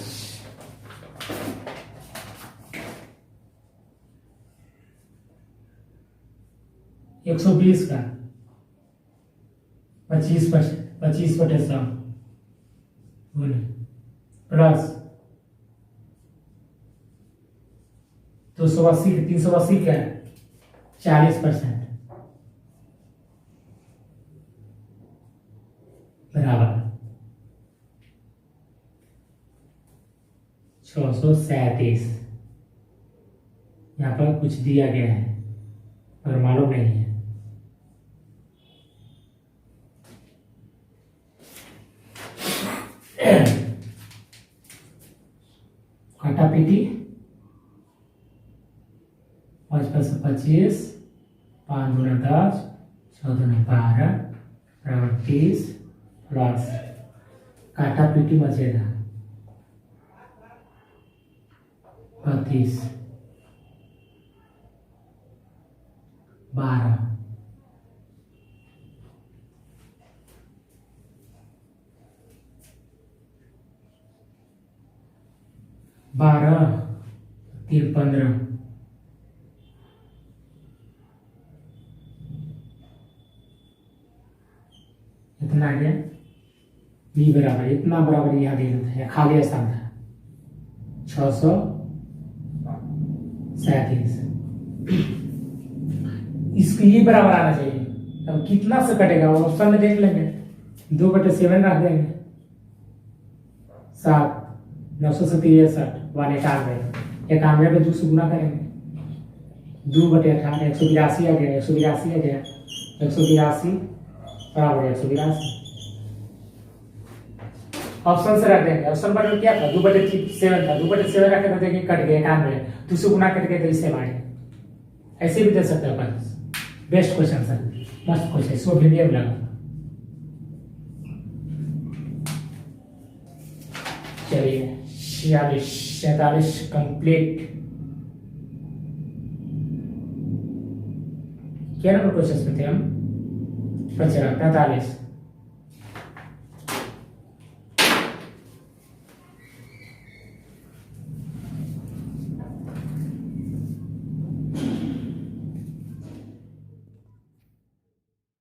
120 का 25/100 प्लस 280 380 का 40% बराबर 637। यहाँ पर कुछ दिया गया है पर मालूम नहीं है। काटा पीटी 5×25 5×10 6×12 बराबर 30 प्लस काटा पीटी बचेगा 35 12 12 3 15 इतना आ गया बी बराबर इतना बराबर यहाँ दे देता है, खाली स्थान था 637। इसको ये बराबर आना चाहिए। अब कितना से कटेगा वो ऑप्शन में देख लेंगे, 2/7 रख देंगे 7 963 191 पे 2 से गुना करेंगे 2/18 182 आ गया 182 आ गया 182 बराबर 182। ऑप्शन से रख देंगे। ऑप्शन पर क्या था 2/7 था, 2/7 रखे तो देखिए कट गया 91 2 से गुना कट गया तो इससे मारे ऐसे भी दे सकते हैं अपन। बेस्ट क्वेश्चन सर, मस्त क्वेश्चन, इसको वीडियो में लगा। चलिए 46 47 कंप्लीट। क्या नंबर क्वेश्चन में थे हम? बचा 45।